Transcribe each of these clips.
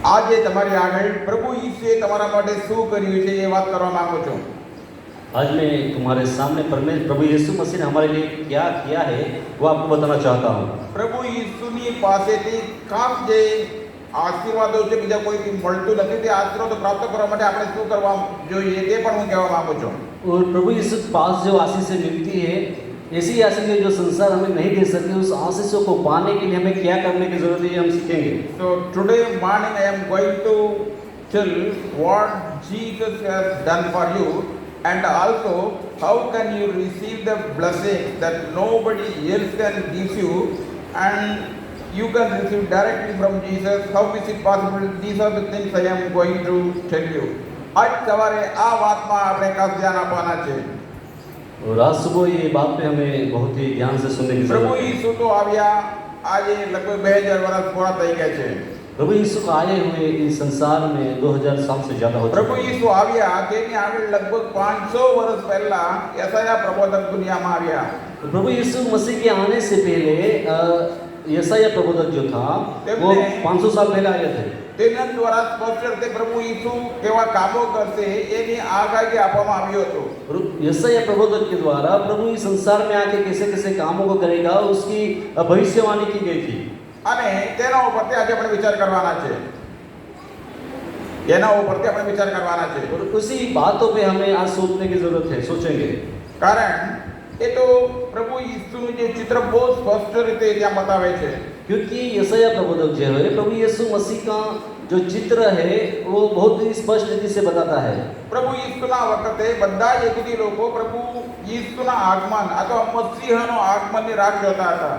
આજે તમારી આગળ પ્રભુ ઈસુએ તમારા માટે શું કર્યું છે એ વાત કરવા માંગુ છું. आज मैं तुम्हारे सामने प्रभु यीशु मसीह ने हमारे लिए क्या किया है वो आपको बताना चाहता हूँ. પ્રભુ ઈસુની પાસેથી ખાસ જે આશીર્વાદો છે બીજા કોઈથી મળતું નથી, તે આશીર્વાદો પ્રાપ્ત કરવા માટે આપણે શું કરવા જોઈએ તે પણ હું કહેવા માંગુ છું. और प्रभु यीशु के पास जो आशीष मिलती है, ऐसी आशीष जो संसार हमें नहीं दे सकते, उस आशीषों को पाने के लिए हमें क्या करने की जरूरत है हम सीखेंगे. So today morning I am going to tell what Jesus has done for you, and also how can you receive the blessing that nobody else can give you, and you can receive directly from Jesus. How is it possible? These are the things I am going to tell you. आज सवारे आ बातમાં આપણે ખાસ ધ્યાન આપવાના છે. और आज सुबह ये बात पे हमें बहुत ही ध्यान से सुनने की પ્રભુ जरूरत है. ઈસુ તો આવ્યા આજે લગભગ 2000 વર્ષ પૂરા થઈ ગયા છે. प्रभु यीशु का आए हुए इस संसार में 2000 साल से ज्यादा हो પ્રભુ चुका है. ઈસુ આવ્યા તેની આગળ લગભગ 500 વર્ષ પહેલા યશાયા પ્રબોધક દુનિયામાં આવ્યા. तो प्रभु यीशु मसीह के आने से पहले यशाया प्रबोधक जो था वो 500 साल पहले आए थे. તેના દ્વારા સ્પષ્ટ રીતે પ્રભુ ઈસુ કેવા કામો કરશે એની આગાહી આપવામાં આવ્યો હતો. और यशाया प्रबोधक के द्वारा प्रभु इस संसार में आके कैसे कैसे कामों को करेगा उसकी भविष्यवाणी की गई थी. અને તેના ઉપરથી આજે આપણે વિચાર કરવાના છે. એના ઉપરથી આપણે વિચાર કરવાના છે. और उसी बातों पे हमें आज सोचने की जरूरत है, सोचेंगे. કારણ એ તો પ્રભુ ઈસુનું જે ચિત્ર બહુ સ્પષ્ટ રીતે ત્યાં બતાવે છે. क्योंकि यशाया प्रबोधक जो है प्रभु यीशु मसीह का जो चित्र है वो बहुत ही स्पष्ट रीति से बताता है. પ્રભુ ઈસુના વખતે બધા યહૂદી લોકો પ્રભુ ઈસુના આગમન અથવા મસીહાનો આગમનની રાહ જોતા હતા.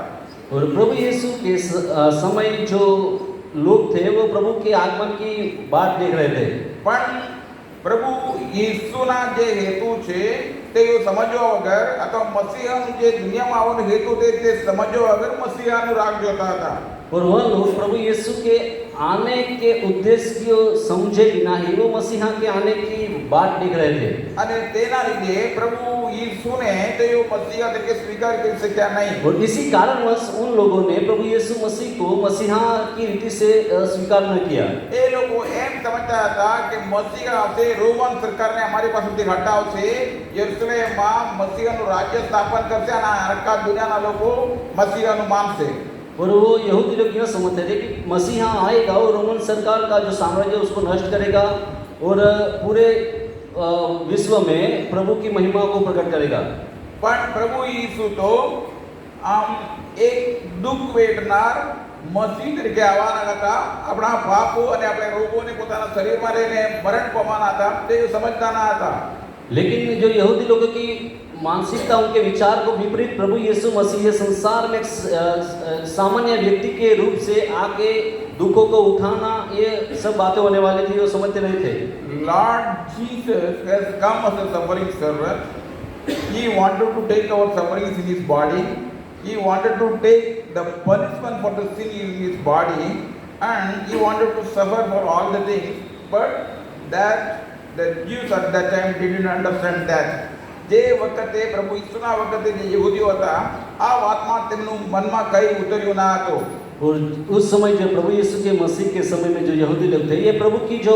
और प्रभु यीशु के समय जो लोग थे वो प्रभु के आगमन की बाट देख रहे थे. પણ પ્રભુ ઈસુના જે હેતુ છે તે સમજવા વગર અથવા મસીહાનું જે દુનિયામાં આવવાનો હેતુ તે સમજવા વગર મસીહાનું રાહ જોતા હતા. और वह लोग प्रभु यीशु के आने के उद्देश्य को समझे बिना ही वो मसीहा के आने की बाट देख रहे थे. અને તેના લીધે પ્રભુ ઈસુને તેઓ મસીહા તરીકે સ્વીકાર કરી શક્યા નહીં. और इसी कारणवश उन लोगों ने प्रभु यीशु मसीह को मसीहा की रीति से स्वीकार न किया. એ લોકો એમ સમજતા હતા કે મસીહા આવશે, રોમન સરકારને અમારી પાસેથી હટાવશે, યરુશલેમમાં મસીહાનું રાજ્ય સ્થાપન કરશે અને આખા દુનિયાના લોકો મસીહાનું માનશે. और वो यहूदी लोग यह समझते थे कि मसीहा आएगा और रोमन सरकार का जो साम्राज्य उसको नष्ट करेगा और पूरे विश्व में प्रभु की महिमा को प्रकट करेगा. પણ પ્રભુ ઈસુ તો આમ એક દુઃખ વેઠનાર મસીહ તરીકે આવવાના હતા. આપણા પાપો અને આપણા રોગોને પોતાના શરીરમાં રહીને મરણ પામવાના હતા, તે સમજતા ના હતા. लेकिन जो यहूदी लोगों की मानसिकता, उनके विचार को विपरीत प्रभु यीशु मसीह ये संसार में एक सामान्य व्यक्ति के रूप से आके दुखों को उठाना, ये सब बातें होने वाली थी, वो समझते नहीं थे. Lord Jesus has come as a suffering servant. He wanted to take our sufferings in his body. He wanted to take the punishment for the sin in his body, and he wanted to suffer for all the things. But that the Jews at that time didn't understand that. જે વખતે પ્રભુ ઈસુના વખતે જે યહૂદીઓ હતા આ વાતમાં તેમનું મનમાં કઈ ઉતર્યું ના હતું. और उस समय जो प्रभु यीशु के मसीह के समय में जो यहूदी लोग थे, ये प्रभु की जो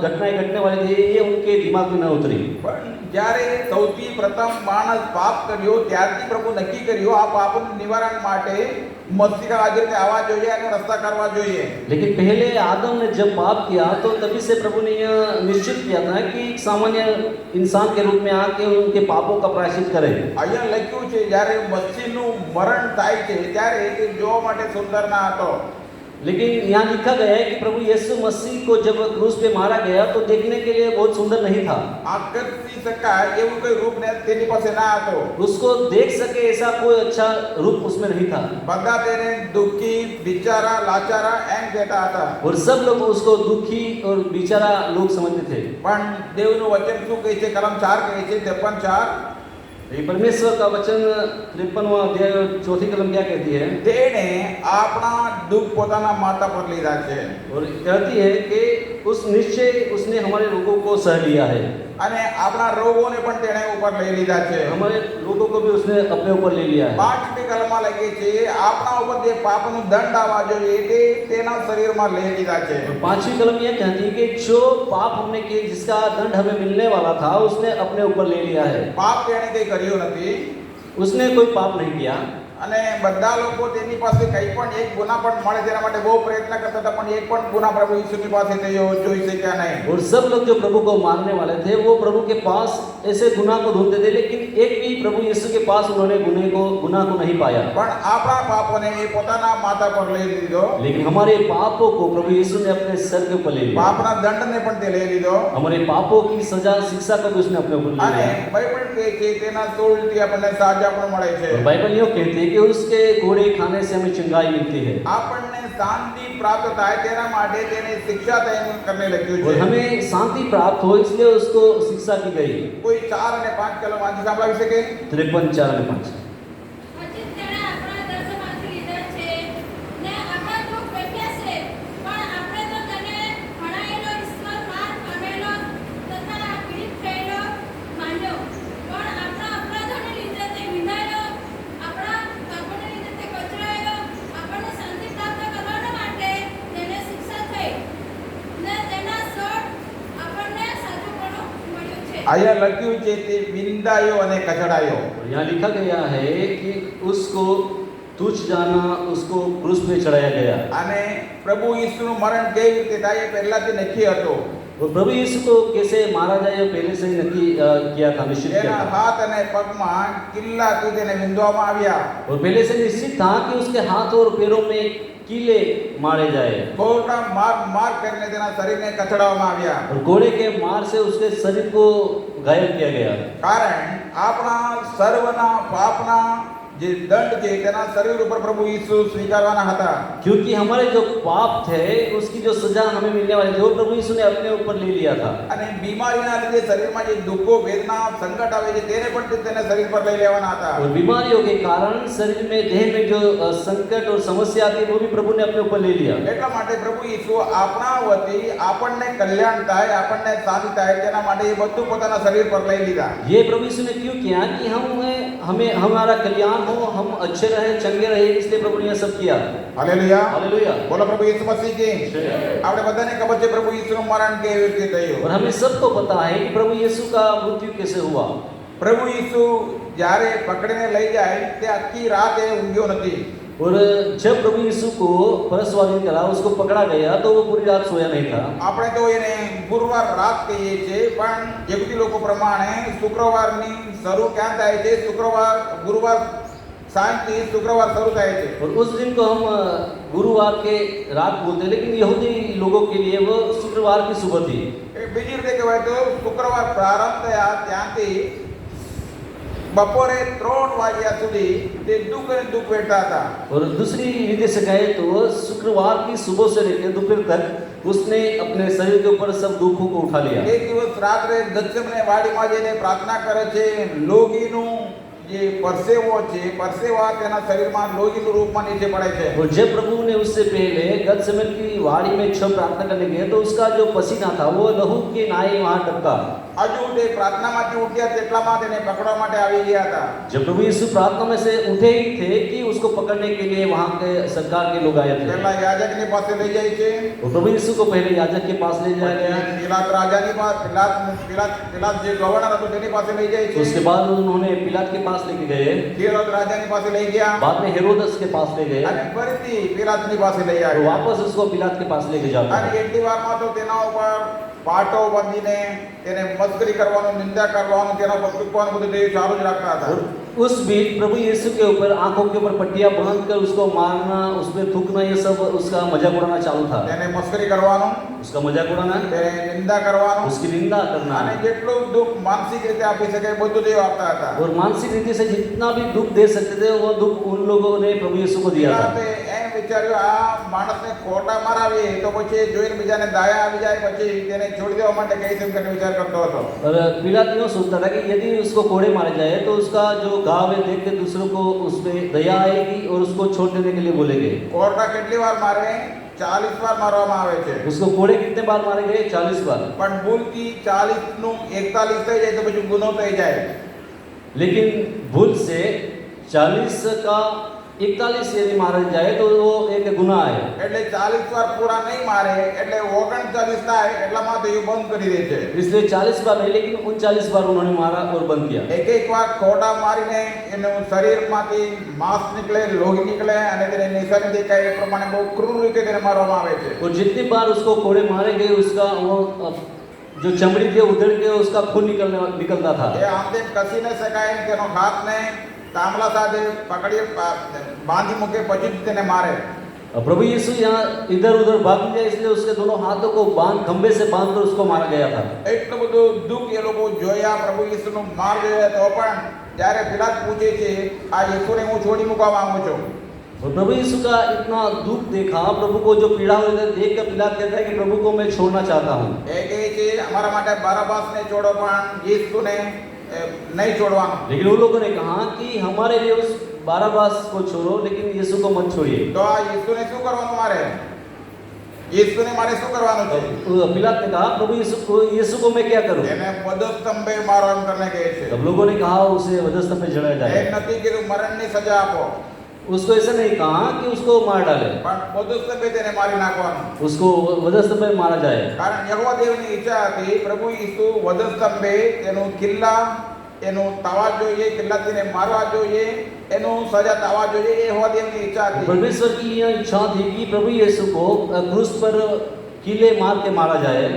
घटनाएं घटने वाली थी ये उनके दिमाग में न उतरी. પણ જ્યારે સૌથી પ્રથમ માણસ પાપ કર્યો ત્યારથી પ્રભુ નક્કી કર્યું આ પાપનું નિવારણ માટે મસીહા આજે આવવા જોઈએ અને રસ્તા કરવા જોઈએ. लेकिन पहले आदम ने जब पाप किया तो तभी से प्रभु ने यह निश्चित किया था कि एक सामान्य इंसान के रूप में आके उनके पापों का प्रायश्चित करे. અહીંયા લખ્યું છે જ્યારે મસીહનું મરણ થાય છે ત્યારે તે જોવા માટે સુંદર ના હતો. लेकिन यहाँ लिखा गया है कि प्रभु यीशु मसीह को जब क्रूस पे मारा गया तो देखने के लिए बहुत सुंदर नहीं था. આકર્ષી શકાય એવું કોઈ રૂપ ને તેની પાસે ના હતો. उसको देख सके ऐसा कोई अच्छा रूप उसमें नहीं था. બધા તેને દુઃખી, બિચારા, લાચારા એમ કહેતા હતા. और सब लोग उसको दुखी और बेचारा लोग समझते थे. પણ દેવનું વચન શું કહે છે? કલમ 4 કહે છે 53:4. ये परमेश्वर का वचन 53वां अध्याय 4थी कलम क्या कहती है? તેણે આપણા દુઃખ પોતાના માથા પર લીધા છે. और कहती है कि उस निश्चय उसने हमारे रोगों को सह लिया है. અને આપણા રોગોને પણ તેણે ઉપર લઈ લીધા છે. हमारे लोगों को भी उसने अपने ऊपर ले लिया है. 5 કલમમાં લખે છે આપણા ઉપર જે પાપનો દંડ આવવા જોઈએ તે તેના શરીરમાં લઈ લીધા છે. और पांचवी कलम यह कहती है कि जो पाप हमने किए, जिसका दंड हमें मिलने वाला था, उसने अपने ऊपर ले लिया है. પાપ તેણે કંઈ કર્યું નથી उसने कोई पाप नहीं किया. અને બધા લોકો તેની પાસે કંઈ પણ એક ગુના પણ મળે તેના માટે બહુ પ્રયત્ન કરતા હતા, પણ એક પણ ગુના પ્રભુ ઈસુની પાસે તેઓ જોઈ શક્યા નહીં. और सब लोग जो प्रभु को मारने वाले थे, वो प्रभु के पास ऐसे गुनाह को ढूंढते थे, लेकिन एक भी प्रभु यीशु के पास उन्होंने गुनाह को नहीं पाया. પણ આપણા પાપોને એ પોતાના માથા પર લઈ લીધો, लेकिन हमारे पापों को प्रभु यीशु ने अपने सर के ऊपर ले लिया. પાપના દંડને પણ તે લઈ લીધો. हमारे पापों की सजा, शिक्षा को भी उसने अपने ऊपर ले અને लिया. બાઇબલ કહે છે તેના તોલથી આપણને સાજા પણ મળે છે. और बाइबल यूँ कहती है कि उसके घोड़े खाने से हमें चंगाई मिलती है. આપણને શાંતિ પ્રાપ્ત થાય તેના માટે તેને શિક્ષા કરને લખ્યું और છે. हमें शांति प्राप्त हो, इसलिए उसको शिक्षा की गई. કોઈ 4 અને 5 કલમ વાંચી સંભળાવી શકે? 53 4 અને 5. પછી તેણે આપણા દર્શનમાંથી લીધા છે ને આપણા દુઃખ વેઠ્યા છે, પણ આપણે તો તેને હણાયેલો, ઈશ્વર માર પામેલો તથા પીડિત થયેલો માન્યો. પણ આપણા અપરાધોને લીધે તે વિંધાયેલો, આપણા પાપોને લીધે તે કચરાયેલો. આપણને શાંતિ પ્રાપ્ત કરવાના માટે તેને શિક્ષા થઈ ને તેના સોટ આપણને સાચુંપણું મળ્યું છે. અહીંયા લખ્યું છે તે વિંદાયો અને કચડાયો. और यहाँ लिखा गया है कि उसको तुच्छ जाना, उसको क्रूस पे चढ़ाया गया. અને પ્રભુ ઈસુનું મરણ કેવી રીતે થાય એ પહેલાથી નક્કી હતો. और प्रभु यीशु को कैसे मारा जाए, ये पहले से ही नक्की किया था, निश्चित किया તેના था. હાથ અને પગમાં કિલ્લાથી તેને વિંધવામાં આવ્યા. और पहले से निश्चित था कि उसके हाथ और पैरों में कीले मारे जाए. કોરડા માર કરીને તેના શરીરને કચડાવવામાં આવ્યા. और घोड़े के मार से उसके शरीर को घायल किया गया. કારણ આપણા સર્વના પાપના જે દંડ છે તેના શરીર ઉપર પ્રભુ ઈસુ સ્વીકારવાના હતા. क्योंकि हमारे जो पाप थे, उसकी जो सजा हमें मिलने वाली थी, वो प्रभु यीशु ने अपने ऊपर ले लिया था. અને બીમારીના લીધે શરીરમાં જે દુઃખો વેદના સંકટ આવે છે તેને પણ તેને શરીર પર લઈ લેવાના હતા. और बीमारियों के कारण शरीर में, देह में जो संकट और समस्या आती है, वो भी प्रभु ने अपने ऊपर ले लिया. એટલા માટે પ્રભુ ઈસુ આપણા વતી આપણને કલ્યાણ થાય, આપણને શાંતિ થાય તેના માટે એ બધું પોતાના શરીર પર લઈ લીધા. ये प्रभु यीशु ने क्यों किया? कि हमें हमारा कल्याण हो, हम अच्छे रहे, चंगे रहे, इसलिए प्रभु ने यह सब किया. હાલેલુયા. हालेलुया. બોલો પ્રભુ ઈસુ મસીહ કી. આપણે બધાને ખબર છે પ્રભુ ઈસુનું મરણ કેવી રીતે થયું. और हमें सबको पता है कि प्रभु यीशु का मृत्यु कैसे हुआ. પ્રભુ ઈસુ જ્યારે પકડીને લઈ જાય તે આખી રાત એ ઊંઘ્યો નથી. और जब प्रभु यीशु को परसवादी करा, उसको पकड़ा गया, तो वो पूरी रात सोया नहीं था. આપણે તો એને ગુરુવાર રાત કહીએ છીએ, પણ યહૂદી લોકો પ્રમાણે શુક્રવારની શરૂ ક્યાં થાય છે? ગુરુવાર સાંજથી શુક્રવાર શરૂ થાય છે. और उस दिन को हम गुरुवार के रात बोलते हैं, लेकिन यहूदी लोगों के लिए वो शुक्रवार की सुबह थी. એ બીજી રીતે કહેવાય તો શુક્રવાર પ્રારંભ થયા ત્યાંથી બપોરે 3 વાગ્યા સુધી તે દુઃખ અને દુઃખ વેઠતા હતા. और दूसरी रीति से कहे तो शुक्रवार की सुबह से लेकर दोपहर तक उसने अपने शरीर के ऊपर सब दुखों को उठा लिया. એક દિવસ રાત્રે ગતસેમને વાડીમાં જઈને પ્રાર્થના કરે છે. લોહીનું જે પરસેવો છે, પરસેવા તેના શરીરમાં લોહીનું રૂપમાં નીચે પડે છે. और जब प्रभु ने उससे पहले गतसेमन की वाड़ी में क्षण प्रार्थना करने गए, तो उसका जो पसीना था वो लहू के नाई वहां टपका. હજુ તે પ્રાર્થનામાંથી ઉઠ્યા તેટલામાં તેને પકડવા માટે આવી ગયા હતા. जब प्रभु यीशु प्रार्थना में से उठे ही थे कि उसको पकड़ने के लिए वहां के सरकार के लोग आए थे. પહેલા યાજકની પાસે લઈ જાય છે. और प्रभु यीशु को पहले याजक के पास ले जाया गया. પિલાત રાજાની પાસે, પિલાત જે ગવર્નર હતો તેની પાસે લઈ જાય છે. उसके बाद उन्होंने पिलात के पास लेके गए. હેરોદ રાજાની પાસે લઈ ગયા बाद में हेरोदस के पास ले गए. અને ફરીથી પિલાતની પાસે લઈ और આવ્યા. वापस उसको पिलात के पास लेके जाते અને हैं. એટલી વારમાં તો તેના ઉપર પાટો બાંધીને તેને મસ્કરી કરવાનું, નિંદા કરવાનું, તેના ઉપર થૂકવાનું બધું તે ચાલુ જ રાખતા હતા. और उस बीच प्रभु यीशु के ऊपर आंखों के ऊपर पट्टियां बांधकर उसको मारना, उसमें थूकना, ये सब उसका मजाक उड़ाना चालू था. તેને મસ્કરી કરવાનું, उसका मजाक उड़ाना, તેને નિંદા કરવાનું उसकी निंदा करना, અને જેટલું દુઃખ માનસિક રીતે આપી શકે એ બધું તે આપતા હતા. और मानसिक रीति से जितना भी दुख दे सकते थे, वो दुख उन लोगों ने प्रभु यीशु को दिया था. પિલાતે એમ વિચાર્યું આ માણસને ખોટા મરાવીએ તો પછી જોઈને બીજાને દયા આવી જાય, પછી તેને છોડી દેવા માટે કઈ તેમ કરીને વિચાર કરતો હતો. और पिलात यूँ सोचता था कि यदि उसको कोड़े मारे जाए तो उसका जो घाव है देख के दूसरों को उसमें दया आएगी और उसको छोड़ देने के लिए बोलेंगे. કોરડા કેટલી વાર મારે? 40 વાર મારવામાં આવે છે. उसको कोड़े कितने बार मारे गए? 40 बार. પણ ભૂલથી 40 નું 41 થઈ જાય તો પછી ગુનો થઈ જાય. लेकिन भूल से 40 का 41 यदि मारा जाए तो वो एक गुनाह है। એટલે 40 વાર પૂરા નહીં મારે એટલે 39 થાય એટલામાં તો એ બંધ કરી દે છે. इसलिए 40 बार नहीं लेकिन 39 बार उन्होंने मारा और बंद किया। એક વાર ખોટા મારીને એનું શરીરમાંથી માંસ નીકળે, લોહી નીકળે અને તેને નિશાની દેખાય એ પ્રમાણે બહુ ક્રૂર રીતે તેને મારવામાં આવે છે. और जितनी बार उसको कोड़े मारे गए उसका वो जो चमड़ी थी उधड़ के उसका खून निकलता था। એ આમ તેમ કસી ન શકાય, તેનો હાથને તાંબલા સાથે પકડી બાંધી મૂકે પછી જ તેને મારે. प्रभु यीशु यहाँ इधर उधर भाग गया इसलिए उसके दोनों हाथों को खंबे से बांधकर उसको मारा गया था। એટલું બધું દુઃખ એ લોકો જોયા પ્રભુ ઈસુનું માર જોયા તો પણ જ્યારે પિલાત પૂછે છે આ ઈસુને હું છોડી મૂકવા માંગુ છું. और प्रभु यीशु का इतना दुख देखा, प्रभु को जो पीड़ा हुई थी देख कर पिलात कहता है कि प्रभु को मैं छोड़ना चाहता हूँ। એ કહે છે અમારા માટે બારાબાસને છોડો પણ ઈસુને નહીં છોડવાનું. लेकिन उन लोगों ने कहा कि हमारे लिए उस बाराबास को छोड़ो लेकिन यीशु को मत छोड़िए। તો આ ઈસુને શું કરવાનું મારે? ઈસુને મારે શું કરવાનું છે? तो पिलात ने कहा प्रभु यीशु को मैं क्या करूं? એને પદસ્તંભે મારો એમ કરીને કહે છે. तब लोगों ने कहा उसे वधस्तंभ पे जलाया जाए। એમ નથી કીધું મરણની સજા આપો, उसको ऐसा नहीं कहा कि उसको मार डाले, પણ પદસ્તંભે તેને મારી નાખવાનું. उसको वधस्तंभ पे मारा जाए। કારણ યહોવા દેવની ઈચ્છા હતી પ્રભુ ઈસુ વધસ્તંભે તેનું કિલ્લા એનું તવા જોઈએ, કિલ્લાથી તેને મારવા જોઈએ, એનું સજા થવા જોઈએ. એ યહોવા દેવની ઈચ્છા હતી. परमेश्वर की यह इच्छा थी कि प्रभु यीशु को क्रूस पर कीले मार के मारा जाए।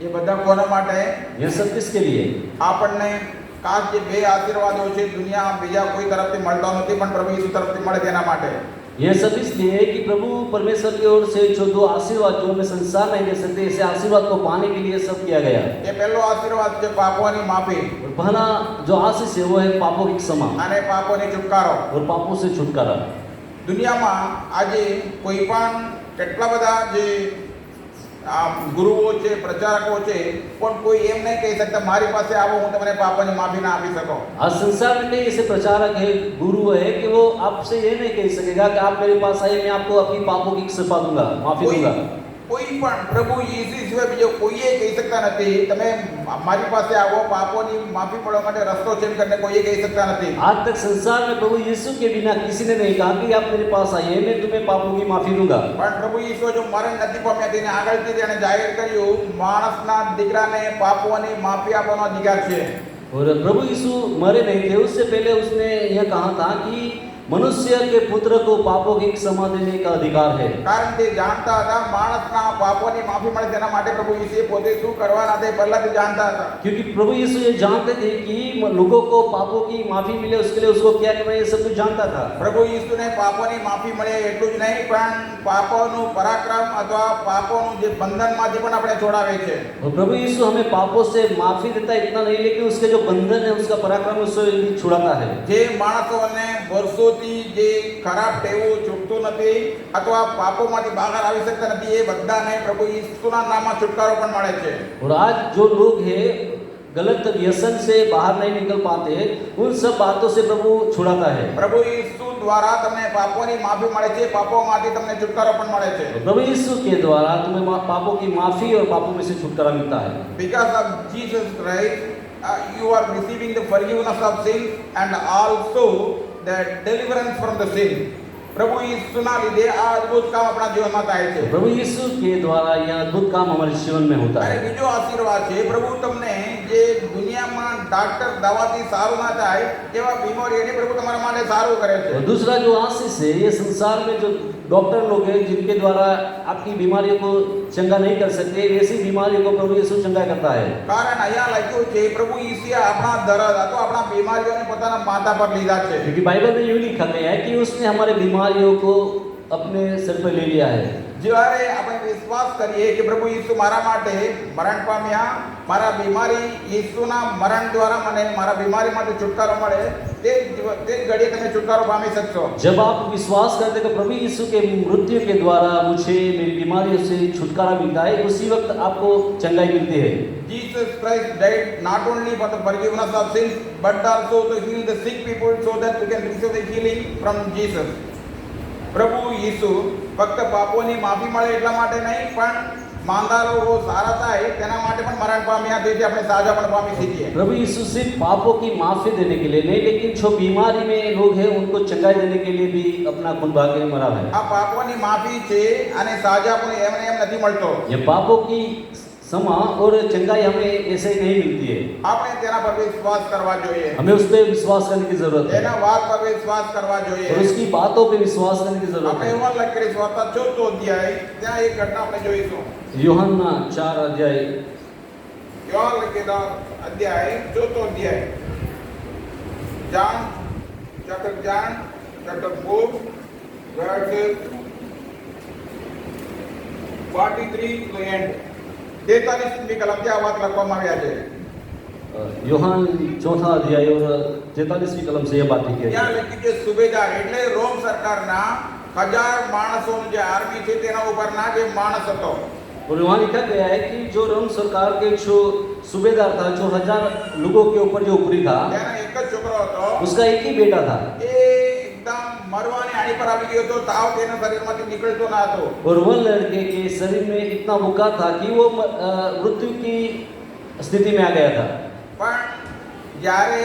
એ બધા કોના માટે? यह सब किसके लिए? આપણને ખાસ જે બે આશીર્વાદો છે દુનિયા બીજા કોઈ તરફથી મળતા નથી પણ પ્રભુ ઈસુ તરફથી મળે તેના માટે. यह सब इसलिए है कि प्रभु परमेश्वर की ओर से जो दो आशीर्वाद जो हमें संसार नहीं दे सकते, इसे आशीर्वाद को पाने के लिए सब किया गया। એ પહેલો આશીર્વાદ છે પાપોની માફી और पहला जो आशीष है वो है पापों की क्षमा અને પાપોની છુટકારો. और पापों से छुटकारा। દુનિયામાં આજે કોઈ પણ કેટલા બધા જે ગુરુઓ છે, પ્રચારકો છે, પણ કોઈ એમ નહીં કહી શકતા મારી પાસે આવો હું તમને પાપોની માફી ના આપી શકું. आज संसार में कई ऐसे प्रचारक है, गुरु है कि वो आपसे ये नहीं कह सकेगा कि आप मेरे पास आइए मैं आपको अपनी पापों की क्षमा दूंगा, माफी दूंगा। કોઈ પણ પ્રભુ ઈસુ સિવાય બીજો કોઈએ કહી શકતા નથી તમે મારી પાસે આવો પાપોની માફી મળવા માટે રસ્તો છે એમ કરીને કોઈએ કહી શકતા નથી. आज तक संसार में प्रभु यीशु के बिना किसी ने नहीं कहा कि आप मेरे पास आइए मैं तुम्हें पापों की माफी दूंगा। પણ પ્રભુ ઈસુ જો મરણ નથી પામ્યા તેને આગળથી તેણે જાહેર કર્યું માણસના દીકરાને પાપોની માફી આપવાનો અધિકાર છે. और प्रभु यीशु मरे नहीं थे, उससे पहले उसने यह कहा था कि मनुष्य के पुत्र को पापों की क्षमा देने का अधिकार है। કારણ તે જાણતા હતા માણસના પાપોની માફી મળે તેના માટે પ્રભુ ઈસુએ પોતે શું કરવાના તે પહેલાથી જાણતા હતા. क्योंकि प्रभु यीशु ये जानते थे कि लोगों को पापों की माफी मिले उसके लिए उसको क्या करना है ये सब कुछ जानता था। પ્રભુ ઈસુને પાપોની માફી મળે એટલું જ નહીં પણ પાપોનું પરાક્રમ અથવા પાપોનું જે બંધનમાંથી પણ આપણે છોડાવે છે. और प्रभु यीशु हमें पापों से माफी देता है इतना नहीं लेकिन उसके जो बंधन है उसका पराक्रम उससे छुड़ाता है। જે માણસોને વર્ષોથી જે ખરાબ ટેવો છૂટતું નથી અથવા પાપોમાંથી બહાર આવી શકતા નથી એ બધાને પ્રભુ ઈસુના નામમાં છુટકારો પણ મળે છે. और आज जो लोग हैं गलत व्यसन से बाहर नहीं निकल पाते उन सब बातों से प्रभु छुड़ाता है। પ્રભુ ઈસુ દ્વારા તમને પાપોની માફી મળે છે, પાપોમાંથી તમને છુટકારો પણ મળે છે. प्रभु यीशु के द्वारा तुम्हें पापों की माफी और पापों में से छुटकारा मिलता है। Because of Jesus Christ you are receiving the forgiveness of sin and also the deliverance from the sin. પ્રભુ ઈસુના લીધે આ અદ્ભુત કામ આપણા જીવનમાં થાય છે. प्रभु यीशु के द्वारा यह अद्भुत काम हमारे जीवन में होता અને है। બીજો આશીર્વાદ છે પ્રભુ તમને જે દુનિયામાં ડાક્ટર દવાથી સારું ના થાય તેવા બીમારી એને પ્રભુ તમારા માટે સારું કરે છે. और दूसरा जो आशीष है ये संसार में जो डॉक्टर लोग हैं जिनके द्वारा आपकी बीमारियों को चंगा नहीं कर सकते वैसी बीमारियों को प्रभु यीशु चंगा करता है। કારણ અહીંયા લખ્યું છે પ્રભુ ઈસુએ આપણા દર્દ અથવા આપણા બીમારીઓને પોતાના માથા પર લીધા છે. क्योंकि बाइबल में यूं लिखा गया है कि उसने हमारे बीमारियों को अपने सिर पर ले लिया है। જ્યારે આપણે વિશ્વાસ કરીએ કે પ્રભુ ઈસુ મારા માટે મરણ પામ્યા, મારા બીમારી ઈસુના મરણ દ્વારા મને મારા બીમારીમાંથી છુટકારો મળે તે જ ઘડીએ તમે છુટકારો પામી શકશો. जब आप विश्वास करते हैं कि प्रभु यीशु के मृत्यु के द्वारा मुझे मेरी बीमारियों से छुटकारा मिलता है उसी वक्त आपको चंगाई मिलती है। Jesus Christ died not only for the forgiveness of sins but also to heal the sick people so that we can receive the healing from Jesus. પ્રભુ ઈસુ ફક્ત પાપોની માફી મળે એટલા માટે નહીં પણ માંદા લોકો સારા થાય તેના માટે પણ મરણ પામ્યા, તેથી આપણે સાજા પણ પામી શકીએ. प्रभु यीशु सिर्फ पापों की माफी देने के लिए नहीं, लेकिन जो बीमारी में लोग हैं उनको चंगाई देने के लिए भी अपना खून बहा के मरा है। આ પાપોની માફી છે અને સાજા પણ એમને એમ નથી મળતો. ये पापों की क्षमा और चंगाई हमें ऐसे ही नहीं मिलती है, આપણે તેના પર વિશ્વાસ કરવા જોઈએ. हमें उस पर विश्वास करने की जरूरत है તેના વાત પર વિશ્વાસ કરવા જોઈએ. और उसकी बातों पे विश्वास करने की जरूरत આપણે है। એવા લખેલી વાર્તા 4 અધ્યાય, ત્યાં એક ઘટના આપણે જોઈશું. यूहन्ना 4 अध्याय યોહાન લખેલા અધ્યાય 4 અધ્યાય, John chapter 4 verses 43 to the end. 43મી કલમ ત્યાં વાત લખવામાં આવ્યા છે. यूहन 4 अध्याय और 43वीं कलम से यह बात लिखी है। ત્યાં લખ્યું છે સુબેદાર એટલે રોમ સરકારના 1000 માણસોનું જે આર્મી છે તેના ઉપરના જે માણસ હતો. और वहाँ लिखा गया है कि जो रोम सरकार के जो सूबेदार था, जो 1000 लोगों के ऊपर जो ऊपरी था, તેનો એક જ છોકરો હતો. उसका एक ही बेटा था એ એકદમ મરવાની આડી પર આવી ગયો હતો. તાવ તેના શરીરમાંથી નીકળતો ના હતો. और वह लड़के के शरीर में इतना बुखार था कि वो मृत्यु की स्थिति में आ गया था। પણ જ્યારે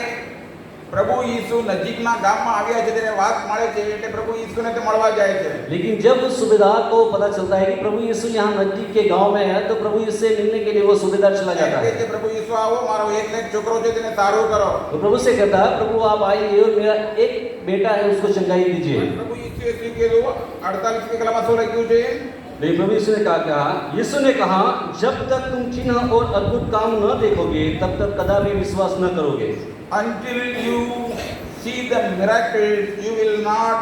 પ્રભુ ઈસુ નજીકના ગામમાં આવ્યા છે તેને વાત મળે છે એટલે પ્રભુ ઈસુને તે મળવા જાય છે. लेकिन जब उस सूबेदार को पता चलता है कि प्रभु यीशु यहाँ नजदीक के गांव में है, तो प्रभु यीशु से मिलने के लिए वो सूबेदार चला એમ जाता કહે है। છે પ્રભુ ઈસુ આવો, મારો એક ને એક છોકરો છે તેને સારું કરો. तो प्रभु से कहता है, प्रभु आप आइए और मेरा एक बेटा है उसको चंगाई दीजिए। પ્રભુ ઈસુએ શું કીધું? 48મી કલમમાં શું લખ્યું છે? लेकिन प्रभु यीशु ने यीशु ने कहा, जब तक तुम चिन्ह और अद्भुत काम न देखोगे तब तक कदापि विश्वास न करोगे। Until you see the miracles, you will not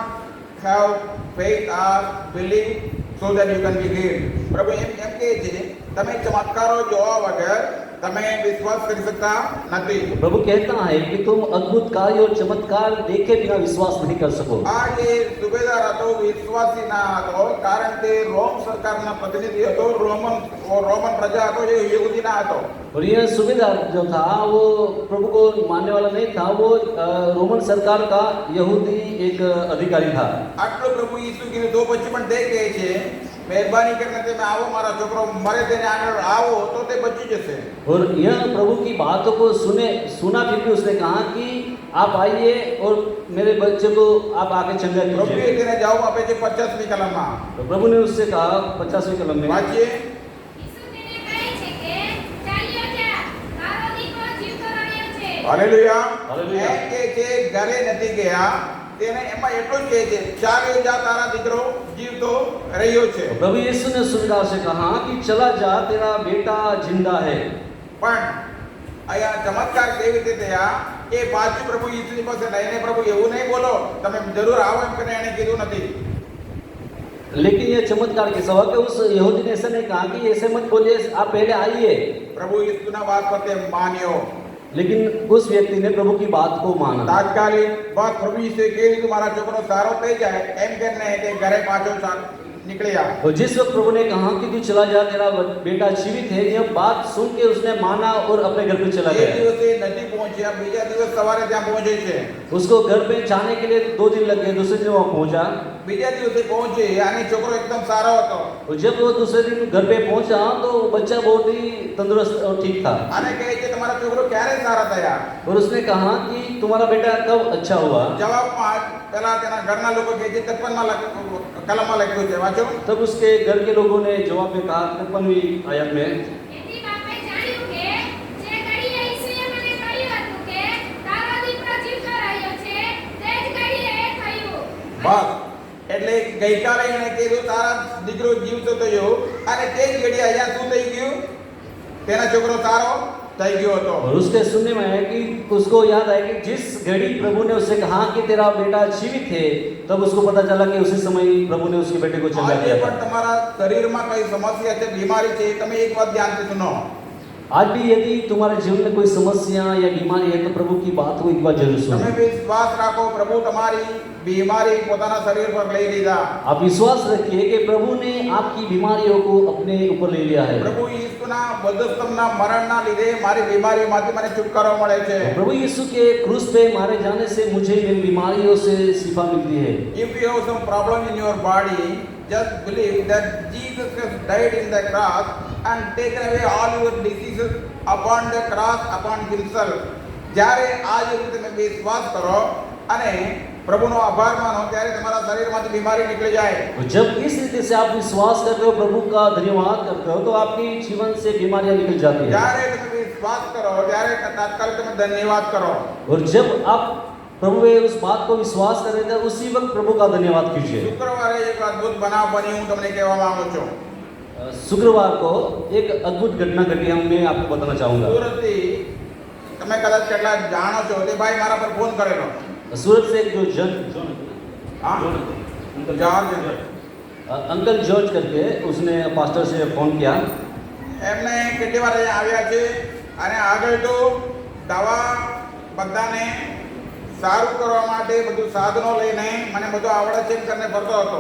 have faith or belief so that you can be healed. પ્રભુ એમ કહે છે તમે ચમત્કારો જોવા વગર તમે વિશ્વાસ કરી શકતા નથી. प्रभु कहता है कि तुम अद्भुत कार्य और चमत्कार देखे बिना विश्वास नहीं कर सको। આ જે સુબેદાર હતો વિશ્વાસી ના હતો, કારણ કે રોમ સરકારના પ્રતિનિધિ હતો, રોમન પ્રજા હતો, જે યહૂદી ના હતો. और यह सूबेदार जो था वो प्रभु को मानने वाला नहीं था, वो रोमन सरकार का यहूदी एक अधिकारी था। આટલું પ્રભુ ઈસુ કીધું તો પછી પણ તે કહે છે મહેરબાની કરીને તમે આવો, મારા છોકરો મરે તેને આગળ આવો તો તે બચી જશે. और यह प्रभु की बातों को सुना, फिर भी उसने कहा कि आप आइए और मेरे बच्चे को आप आके चंगा પ્રભુએ कीजिए। તેને જવાબ આપે છે 50મી કલમમાં. तो प्रभु ने उससे कहा 50वीं कलम में, વાંચીએ. ઈસુ તેને કહે છે કે ચાલ્યો જા, તારો દીકરો જીવતો રહ્યો છે. હાલેલુયા. હાલેલુયા. એમ કહે છે ઘરે નથી ગયા, તેને એમાં એટલું જ કહે છે ચાલ્યો જા, તારા દીકરો જીવતો રહ્યો છે. प्रभु यीशु ने सूबेदार से कहा कि चला जा, तेरा बेटा जिंदा है। પણ અહીંયા ચમત્કાર કેવી રીતે થયા એ પાછું પ્રભુ ઈસુની પાસે લઈને પ્રભુ એવું નહીં બોલો તમે જરૂર આવો એમ કરીને એણે કીધું નથી. लेकिन यह चमत्कार के सवा के उस यहूदी ने ऐसा नहीं कहा कि ऐसे मत बोलिए, आप पहले आइए। પ્રભુ ઈસુના વાત પર તે માન્યો. लेकिन उस व्यक्ति ने प्रभु की बात को माना। તાત્કાલિક બસ પ્રભુ ઈસુએ કીધું કે મારા છોકરો સારો થઈ જાય એમ કરીને તે ઘરે પાછો निकलिया। और जिस वक्त प्रभु ने कहा कि तू चला जा, तेरा बेटा जीवित है, यह बात सुन के उसने माना और अपने घर पे चला एक गया। દિવસે નજીક પહોંચ્યા, બીજા દિવસ સવારે ત્યાં પહોંચે છે। उसको घर पे जाने के लिए 2 दिन लग गए, दूसरे दिन वहाँ पहुंचा। બીજા દિવસે પહોંચે અને છોકરો એકદમ સારો હતો और जब वो दूसरे दिन घर पे पहुंचा तो बच्चा बहुत ही तंदुरुस्त और ठीक था। અને કહે છે તમારા છોકરો ક્યારે સારા થયા? और उसने कहा कि तुम्हारा बेटा कब अच्छा हुआ? જવાબમાં પેલા તેના ઘરના લોકો કહે છે 53માં કલમમાં લખ્યું છે, વાંચો। तब उसके घर के लोगों ने जवाब में कहा 53वीं आयत में, એથી બાપાએ જાણ્યું કે જે ઘડીએ ઈસુએ મને કહ્યું હતું કે તારો દીકરો જીવતો રહ્યો છે, તે જ ઘડીએ એ થયું. બસ એટલે ગઈકાલે એણે કીધું તારા દીકરો જીવતો થયો અને તે જ ઘડી અહીંયા શું થઈ ગયું? તેના છોકરો સારો થઈ ગયો હતો। और उसके सुनने में आया कि उसको याद आया कि जिस घड़ी प्रभु ने उससे कहा कि तेरा बेटा जीवित है, तब उसको पता चला कि उसी समय प्रभु ने उसके बेटे को चंगा આજે किया પણ था। તમારા શરીરમાં કઈ સમસ્યા છે, બીમારી છે, તમે એક વાત ધ્યાનથી સુનો। आज भी यदि तुम्हारे जीवन में कोई समस्या या बीमारी है तो प्रभु की बात को एक बार जरूर તમે सुनो। વિશ્વાસ રાખો, પ્રભુ તમારી બીમારી પોતાના શરીર પર લઈ લીધા। आप विश्वास रखिए कि प्रभु ने आपकी बीमारियों को अपने ऊपर ले लिया है। પ્રભુ ઈસુના વધસ્તંભના મરણના લીધે મારી બીમારીમાંથી મને છુટકારો મળે છે। प्रभु यीशु के क्रूस पे मारे जाने से मुझे मेरी बीमारियों से शिफा मिलती है। If you have some problem in your body, just believe that Jesus has died in the cross and taken away all your diseases upon the cross upon himself. જ્યારે આ જે રીતે તમે વિશ્વાસ કરો અને પ્રભુનો આભાર માનો ત્યારે તમારા શરીરમાંથી બીમારી નીકળી જાય. और जब इस रीति से आप विश्वास करते हो, प्रभु का धन्यवाद करते हो, तो आपकी जीवन से बीमारियां निकल जाती है. જ્યારે તમે વિશ્વાસ કરો ત્યારે તાત્કાલિક તમે ધન્યવાદ કરો. और जब आप प्रभु में उस बात को विश्वास कर रहे थे, उसी वक्त प्रभु का धन्यवाद कीजिए. શુક્રવારે એક અદ્ભુત બનાવ બની હું તમને કહેવા માંગુ છું. शुक्रवार को एक अद्भुत घटना घटी है, मैं आपको बताना चाहूंगा. સુરતથી તમે કદાચ કેટલા જાણો છો તે ભાઈ મારા પર ફોન કરેલો. सूरत से एक जो હા જવાબ अंकल जॉर्ज करके उसने पास्टर से फोन किया. એમને કેટલી વાર અહીંયા આવ્યા છે અને આગળ તો દવા બધાને સારું કરવા માટે બધું સાધનો લઈને મને બધું આવડે ચેક કરીને ફરતો હતો.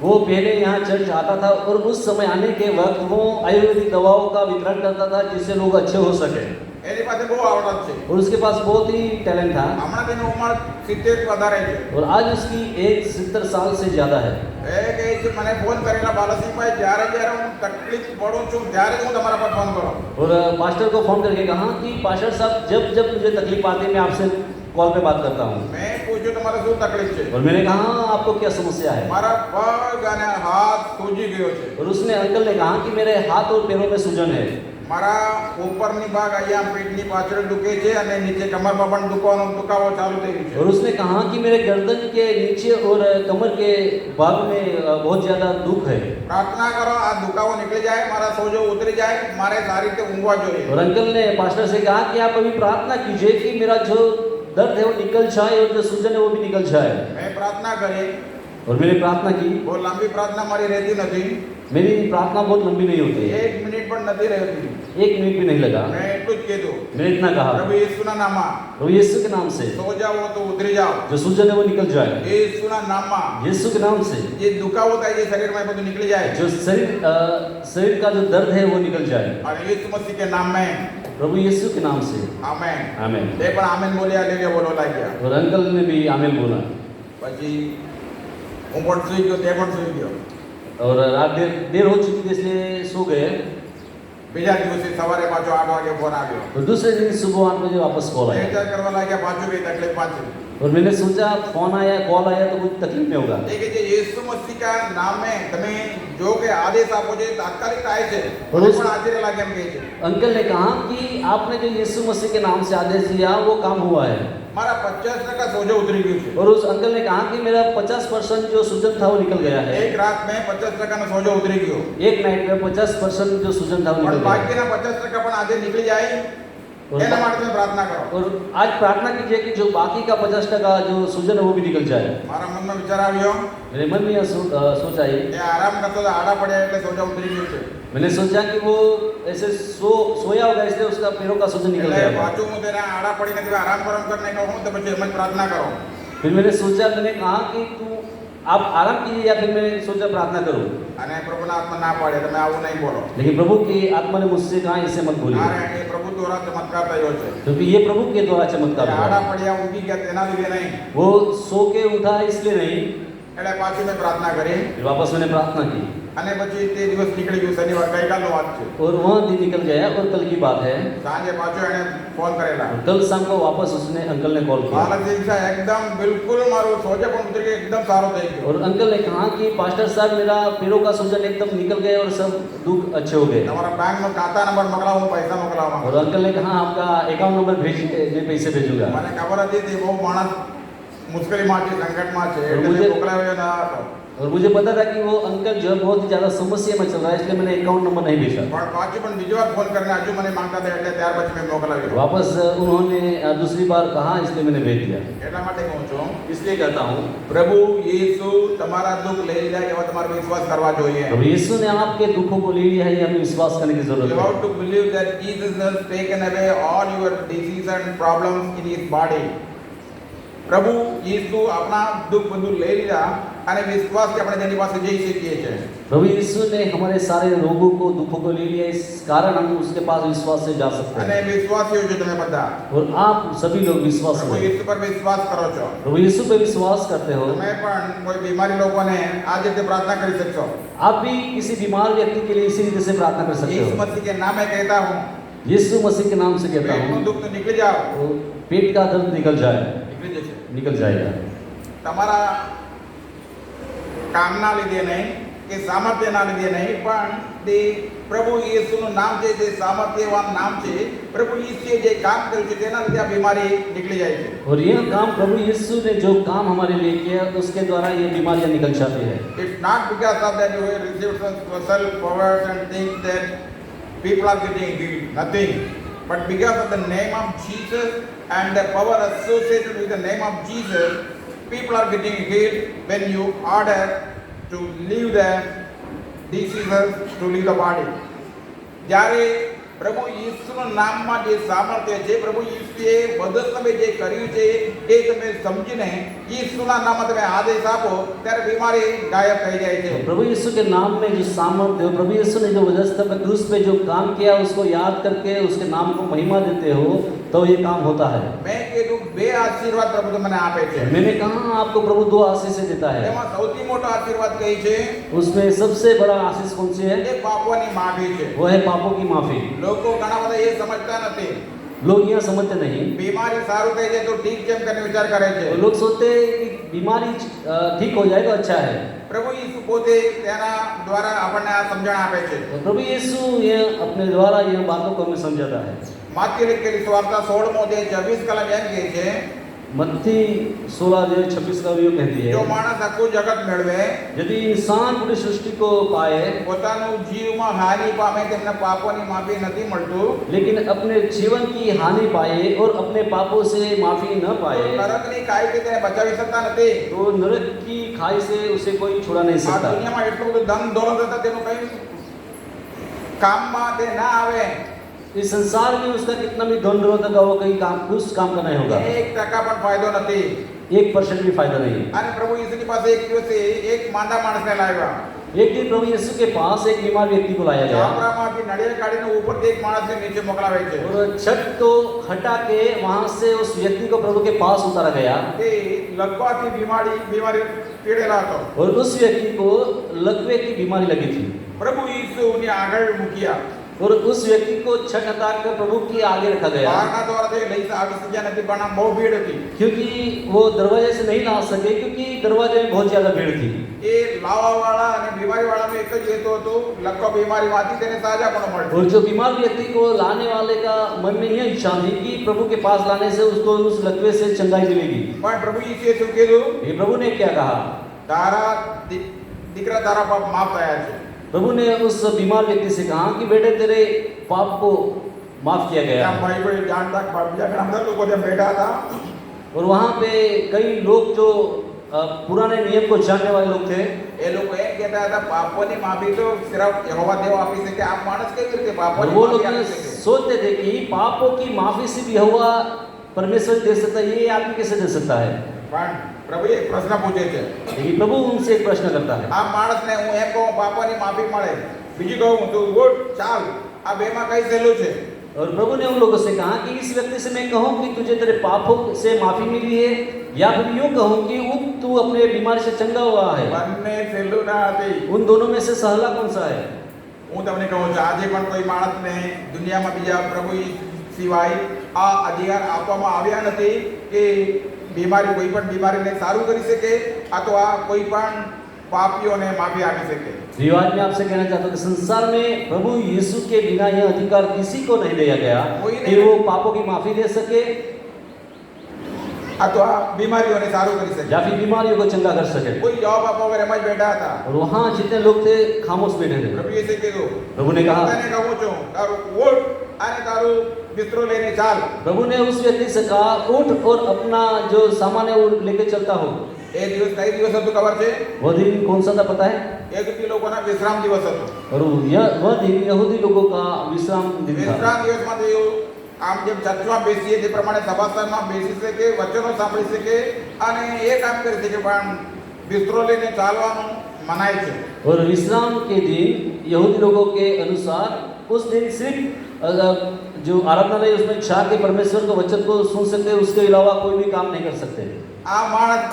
वो पहले यहाँ चर्च आता था और उस समय आने के वक्त वो आयुर्वेदिक दवाओं का वितरण करता था जिससे लोग अच्छे हो सके. એની પાસે બહુ આવડત છે. और उसके पास बहुत ही टैलेंट था. હમણાં તેની ઉંમર 70 વધારે છે. और आज उसकी एज 70 साल से ज्यादा है. એ કહે છે મને ફોન કરેલા બાલાસિંહભાઈ જ્યારે જ્યારે હું તકલીફ પડું છું ત્યારે હું તમારા પર ફોન કરું. और पास्टर को फोन करके कहा कि पास्टर साहब जब जब मुझे तकलीफ आती है मैं आपसे कॉल पे बात करता हूँ. મેં પૂછ્યું તમારે શું તકલીફ છે? और मैंने कहा आपको क्या समस्या है. મારા પગ અને હાથ સૂજી ગયો છે. और उसने अंकल ने कहा कि मेरे हाथ और पैरों में सूजन है. મારા ઉપરની ભાગ અહીંયા પેટની પાછળ દુખે છે અને નીચે કમરમાં પણ દુખાવો ચાલુ થઈ ગયો છે. और उसने कहा कि मेरे गर्दन के नीचे और कमर के भाग में बहुत ज्यादा दुख है. પ્રાર્થના કરો આ દુખાવો નીકળી જાય, મારા સોજો ઉતરી જાય, મારે સારી રીતે ઊંઘવા જોઈએ. और अंकल ने पास्टर से कहा कि आप अभी प्रार्थना कीजिए कि मेरा जो दर्द है वो निकल जाए और जो सूजन है वो भी निकल जाए. મેં પ્રાર્થના કરી. और मैंने प्रार्थना की. બહુ લાંબી પ્રાર્થના મારી રહેતી નથી. मेरी प्रार्थना बहुत लंबी नहीं होती है, 1 મિનિટ પણ નથી રહેતી. 1 मिनट भी नहीं लगा. મેં એટલું જ કીધું, मैंने इतना कहा, પ્રભુ યેસુના નામમાં प्रभु यीशु के नाम से સોજાઓ તો ઉતરી જાઓ. जो सूजन है वो निकल जाए. યેસુના નામમાં यीशु के नाम से જે દુખાવો થાય છે શરીરમાં એ બધું નીકળી જાય. जो शरीर का जो दर्द है वो निकल जाए. અને યેસુ મસીહ કે નામ में प्रभु यीशु के नाम से આમેન. आमीन. તે પણ આમેન બોલ્યા લેકે બોલો લાગ્યા. और अंकल ने भी आमीन बोला. પછી હું પણ સૂઈ ગયો, તે પણ સૂઈ ગયો. और रात देर हो चुकी थी इसलिए सो गए. બીજા દિવસે સવારે પાછો 8 વાગે ફોન આવ્યો. और दूसरे दिन सुबह 8 बजे वापस कॉल आया. વિચાર કરવા લાગ્યા પાછું કઈ તકલીફ પાછી. और मैंने सोचा फोन आया, कॉल आया तो कुछ तकलीफ नहीं होगा. એ કે જે યેસુ મસીહ કા નામ में તમે જો કે આદેશ આપો છો તાત્કાલિક થાય છે. और મને उस- પણ આશ્ચર્ય લાગે એમ કહે છે. अंकल ने कहा कि आपने जो यीशु मसीह के नाम से आदेश दिया वो काम हुआ है. મારા 50% સોજો उतरी ગયું છે. और उस अंकल ने कहा कि मेरा 50% जो सूजन था वो निकल गया है. એક રાત में 50% સોજો उतरी ગયો. एक नाइट में 50% जो सूजन था वो પણ निकल गया. બાકીના 50% પણ આજે નીકળી જાય और એના માટે તમે પ્રાર્થના કરો. और आज प्रार्थना कीजिए कि जो बाकी का 50% जो सूजन है वो भी निकल जाए. મારા મનમાં વિચાર આવ્યો मेरे मन में यह सोच आई. કે આરામ કરતો તો આડા પડ્યા એટલે સોજા उतरी ગયું છે. मैंने सोचा कि वो ऐसे सोया होगा इसलिए उसका पैरों का सूजन निकल એટલે गया. પાછું હું તેને આડા પડીને તમે આરામ કરમ કરીને કહું તો પછી એમ જ પ્રાર્થના કરો. फिर मैंने सोचा, मैंने कहा कि तू आप आराम कीजिए, या फिर मैंने सोचा प्रार्थना करूं. અને પ્રભુના આત્મા ના પાડે તમે આવું નહીં બોલો. लेकिन प्रभु की आत्मा ने मुझसे कहा इसे मत बोलिए, કારણ એ પ્રભુ દ્વારા ચમત્કાર થયો છે. क्योंकि ये प्रभु के द्वारा चमत्कार એ हुआ. આડા પડ્યા ઊંઘી ગયા તેના લીધે નહીં. वो सो के उठा इसलिए नहीं. એટલે પાછી મેં પ્રાર્થના કરી फिर वापस मैंने प्रार्थना की અને પછી તે દિવસ નીકળી ગયું. શનિવાર ગઈકાલનો વાત છે. और वह दिन निकल गया. और कल की बात है, સાંજે પાછો એણે ફોન કરેલા. कल शाम को वापस उसने अंकल ने कॉल किया. બાલાસિંહ સાહેબ એકદમ બિલકુલ મારું સોજા પણ ઉતરી ગયું, એકદમ સારો થઈ ગયો. और अंकल ने कहा कि पास्टर साहब मेरा पैरों का सूजन एकदम निकल गए और सब दुख अच्छे हो गए. તમારા બેંકનો ખાતા નંબર મોકલાવો, હું પૈસા મોકલાવવા માંગુ. और अंकल ने कहा आपका अकाउंट नंबर भेजिए, मैं पैसे भेजूंगा. મને ખબર હતી તે બહુ માણસ મુશ્કેલીમાં છે, સંકટમાં છે એટલે મુજે- મેં મોકલાવ્યો ના હતો. और मुझे पता था कि वो अंकल जो है बहुत ही ज़्यादा समस्या में चल रहा है, इसलिए मैंने अकाउंट नंबर नहीं भेजा. પણ પાછું પણ બીજી વાર ફોન કરીને હજુ મને માંગતા હતા એટલે ત્યાર પછી મેં મોકલાવ્યો. वापस उन्होंने दूसरी बार कहा, इसलिए मैंने भेज दिया. એટલા માટે કહું છું इसलिए कहता हूँ, પ્રભુ યેસુ તમારા દુઃખ લઈ જાય એવા તમારે વિશ્વાસ કરવા જોઈએ. अब यीशु ने आपके दुखों को ले लिया है, ये हमें विश्वास करने की You जरूरत है. have to believe that Jesus has taken away all your disease and problems in his body. પ્રભુ યેસુ આપણા દુઃખ બધું લઈ લીધા અને વિશ્વાસથી આપણે તેની પાસે જઈ શકીએ છીએ. प्रभु यीशु ने हमारे सारे रोगों को दुखों को ले लिया, इस कारण हम उसके पास विश्वास से जा सकते અને हैं। વિશ્વાસીઓ છો તમે બધા. और आप सभी लोग विश्वास પ્રભુ करें, યીશુ પર વિશ્વાસ કરો છો. प्रभु यीशु पे विश्वास करते हो। તમે પણ કોઈ બીમારી લોકોને આ રીતે પ્રાર્થના કરી શકશો. आप भी किसी बीमार व्यक्ति के लिए इसी रीति से प्रार्थना कर सकते यीशु हो। मसीह के नाम में कहता हूँ, यीशु मसीह के नाम से कहता પેટનું हूँ, દુઃખ તો નીકળી જાઓ. वो पेट का दर्द निकल जाए, નીકળી જશે. निकल जाएगा। તમારા કામના લીધે નહીં કે સામર્થ્યના લીધે નહીં, પણ તે પ્રભુ યેસુનું નામ છે, તે સામર્થ્યવાન નામ છે. પ્રભુ ઈસુએ જે કામ કર્યું છે તેના લીધે આ બીમારી નીકળી જાય છે. और यह काम प्रभु यीशु ने जो काम हमारे लिए किया, उसके द्वारा ये बीमारियां निकल जाती है। It's not because of that you have received some special powers and things that people are getting healed. Nothing. But because of the name of Jesus and the power associated with the name of Jesus, people are getting healed when you order to leave the diseases, to leave the body. જ્યારે પ્રભુ ઈસુના નામમાં જે સામર્થ્ય છે, પ્રભુ ઈસુએ બધું તમે જે કર્યું છે એ તમે સમજીને ઈસુના નામમાં તમે આદેશ આપો ત્યારે બીમારી ગાયબ થઈ જાય છે. प्रभु यीशु के नाम में जो सामर्थ्य हो, प्रभु यीशु ने जो वजह पे क्रूस पे जो काम किया, उसको याद करके उसके नाम को महिमा देते हो, तो ये काम होता है। મેં કીધું બે આશીર્વાદ પ્રભુ તમને આપે છે. मैंने कहा आपको प्रभु दो आशीष देता है। એમાં સૌથી મોટો આશીર્વાદ કઈ છે? उसमें सबसे बड़ा आशीष कौन सी है? એ પાપોની માફી છે. वो है पापों की माफी। લોકો ઘણા બધા એ સમજતા નથી. लोग यह समझते नहीं, બીમારી સારું થઈ જાય તો ઠીક છે એમ કરીને વિચાર કરે છે. वो लोग सोचते हैं कि बीमारी ठीक हो जाए तो अच्छा है। પ્રભુ ઈસુ પોતે તેના દ્વારા આપણને આ સમજણ આપે છે. तो प्रभु यीशु ये अपने द्वारा यह बातों को हमें समझाता है। માથે લખેલી સુવાર્તા 16મો અધ્યાય 26 કલમ એમ કહે છે, मत्ती 16:26 का योग कहती જો है, માણસ આખું જગત મેળવે, यदि इंसान पूरी सृष्टि को पाए પોતાનું જીવમાં હાનિ પામે, તેમને પાપોની માફી નથી મળતું, लेकिन अपने जीवन की हानि पाए और अपने पापों से माफी न તો पाए, નરકની કાયદે તેને બચાવી શકતા નથી. तो नरक की खाई से उसे कोई छुड़ा नहीं આ सकता। દુનિયામાં એટલું બધું ધન દોલત હતા, તેનું કઈ કામમાં તે ના આવે. इस संसार में उसका कितना भी धन दौलत होगा, वो कहीं काम कुछ काम का नहीं होगा, 1% પણ ફાયદો નથી. 1% भी फायदा नहीं। અને પ્રભુ ઈસુની પાસે એક દિવસે એક માંદા માણસને લાવ્યા. एक दिन प्रभु यीशु के पास एक बीमार व्यक्ति को लाया गया ઝાપડામાંથી નળિયા કાઢીને ઉપરથી એક માણસને નીચે મોકલાવે છે. और छत को हटा के वहां से उस व्यक्ति को प्रभु के पास उतारा गया, તે લકવાથી બીમારી પીડેલા હતો. और उस व्यक्ति को लकवे की बीमारी लगी थी। પ્રભુ ઈસુની આગળ મૂક્યા. और उस व्यक्ति को छत हटाकर प्रभु के आगे रखा गया, બહારના દ્વારથી લઈ આવી શક્યા નથી, પણ આમ બહુ ભીડ હતી. क्योंकि वो दरवाजे से नहीं ला सके, क्योंकि दरवाजे में बहुत ज्यादा भीड़ थी। એ લાવાવાળા અને બીમારીવાળાનો એક જ હેતુ હતો, લકવા બીમારીમાંથી તેને સાજાપણું મળશે. और जो बीमार व्यक्ति को लाने वाले का मन में यह इच्छा थी कि प्रभु के पास लाने से उसको उस लकवे से चंगाई मिलेगी। પણ પ્રભુ ઈસુએ શું કીધું? ये प्रभु ने क्या कहा? તારા દીકરા તારા પાપ માફ થયા છે. प्रभु ने उस बीमार व्यक्ति से कहा कि बेटे तेरे पाप को माफ किया गया। ત્યાં ભાઈ ભાઈ જાણતા બીજા ઘણા બધા લોકો ત્યાં બેઠા હતા. और वहाँ पे कई लोग जो पुराने नियम को जानने वाले लोग थे, એ લોકો એમ કહેતા હતા પાપોની માફી તો સિર્ફ યહોવા દેવ આપી શકે. આ માણસ કેવી રીતે और પાપોની वो लोग માફી ये આપી શકે? सोचते थे कि पापों की माफी सिर्फ यहोवा परमेश्वर दे सकता है, ये आदमी कैसे दे सकता है? પણ પ્રભુએ એક પ્રશ્ન પૂછે છે. लेकिन प्रभु उनसे एक प्रश्न करता है, આ માણસને હું એમ કહું પાપોની માફી મળે, બીજું કહું તું ઉઠ ચાલ, આ બેમાં કઈ સહેલું છે? और प्रभु ने उन लोगों से कहा कि इस व्यक्ति से मैं कहूँ कि तुझे तेरे पापों से माफी मिली है, या फिर यूं कहूँ कि उठ तू अपने बीमारी से चंगा हुआ है। બંને સહેલું ના હતી. उन दोनों में से सहला कौन सा है? હું તમને કહું છું, આજે પણ કોઈ માણસને દુનિયામાં બીજા પ્રભુ સિવાય આ અધિકાર આપવામાં આવ્યા નથી કે બીમારી કોઈ પણ બીમારીને સારું કરી શકે, અથવા કોઈ પણ પાપીઓને માફી આપી શકે. रिवाज में आपसे कहना चाहता हूँ कि संसार में प्रभु यीशु के बिना यह अधिकार किसी को नहीं दिया गया कि वो पापों की माफी दे सके અથવા બીમારીઓને સારું કરી શકે. या फिर बीमारियों को चंगा कर सके। કોઈ જવાબ આપવા વગર એમ જ બેઠા હતા. और वहाँ जितने लोग थे खामोश बैठे थे। પ્રભુએ તે કીધું, प्रभु ने कहा, તને કહું છું તારું ઉઠ અને તારું बिस्तरो लेने चाल. प्रभु ने उस व्यक्ति से कहा उठ और अपना जो सामान है वो लेके चलता हो। એ દિવસ કઈ દિવસ હતું ખબર છે? वो दिन कौन सा था पता है? યહૂદી લોકોના વિશ્રામ દિવસ હતો. और वह दिन यहूदी लोगों का विश्राम दिन था। વિશ્રામ દિવસમાં તેઓ આમ જેમ ચર્ચમાં બેસીએ તે પ્રમાણે સભાસ્થાનમાં બેસી શકે, વચનો સાંભળી શકે અને એ કામ કરી શકે, પણ બિસ્તરો લઈને ચાલવાનું મનાય છે. और विश्राम के दिन यहूदी लोगों के अनुसार उस दिन सिर्फ जो आराधनालय उसमें जाके परमेश्वर के वचन को सुन सकते हैं, उसके अलावा कोई भी काम नहीं कर सकते. આ માણસ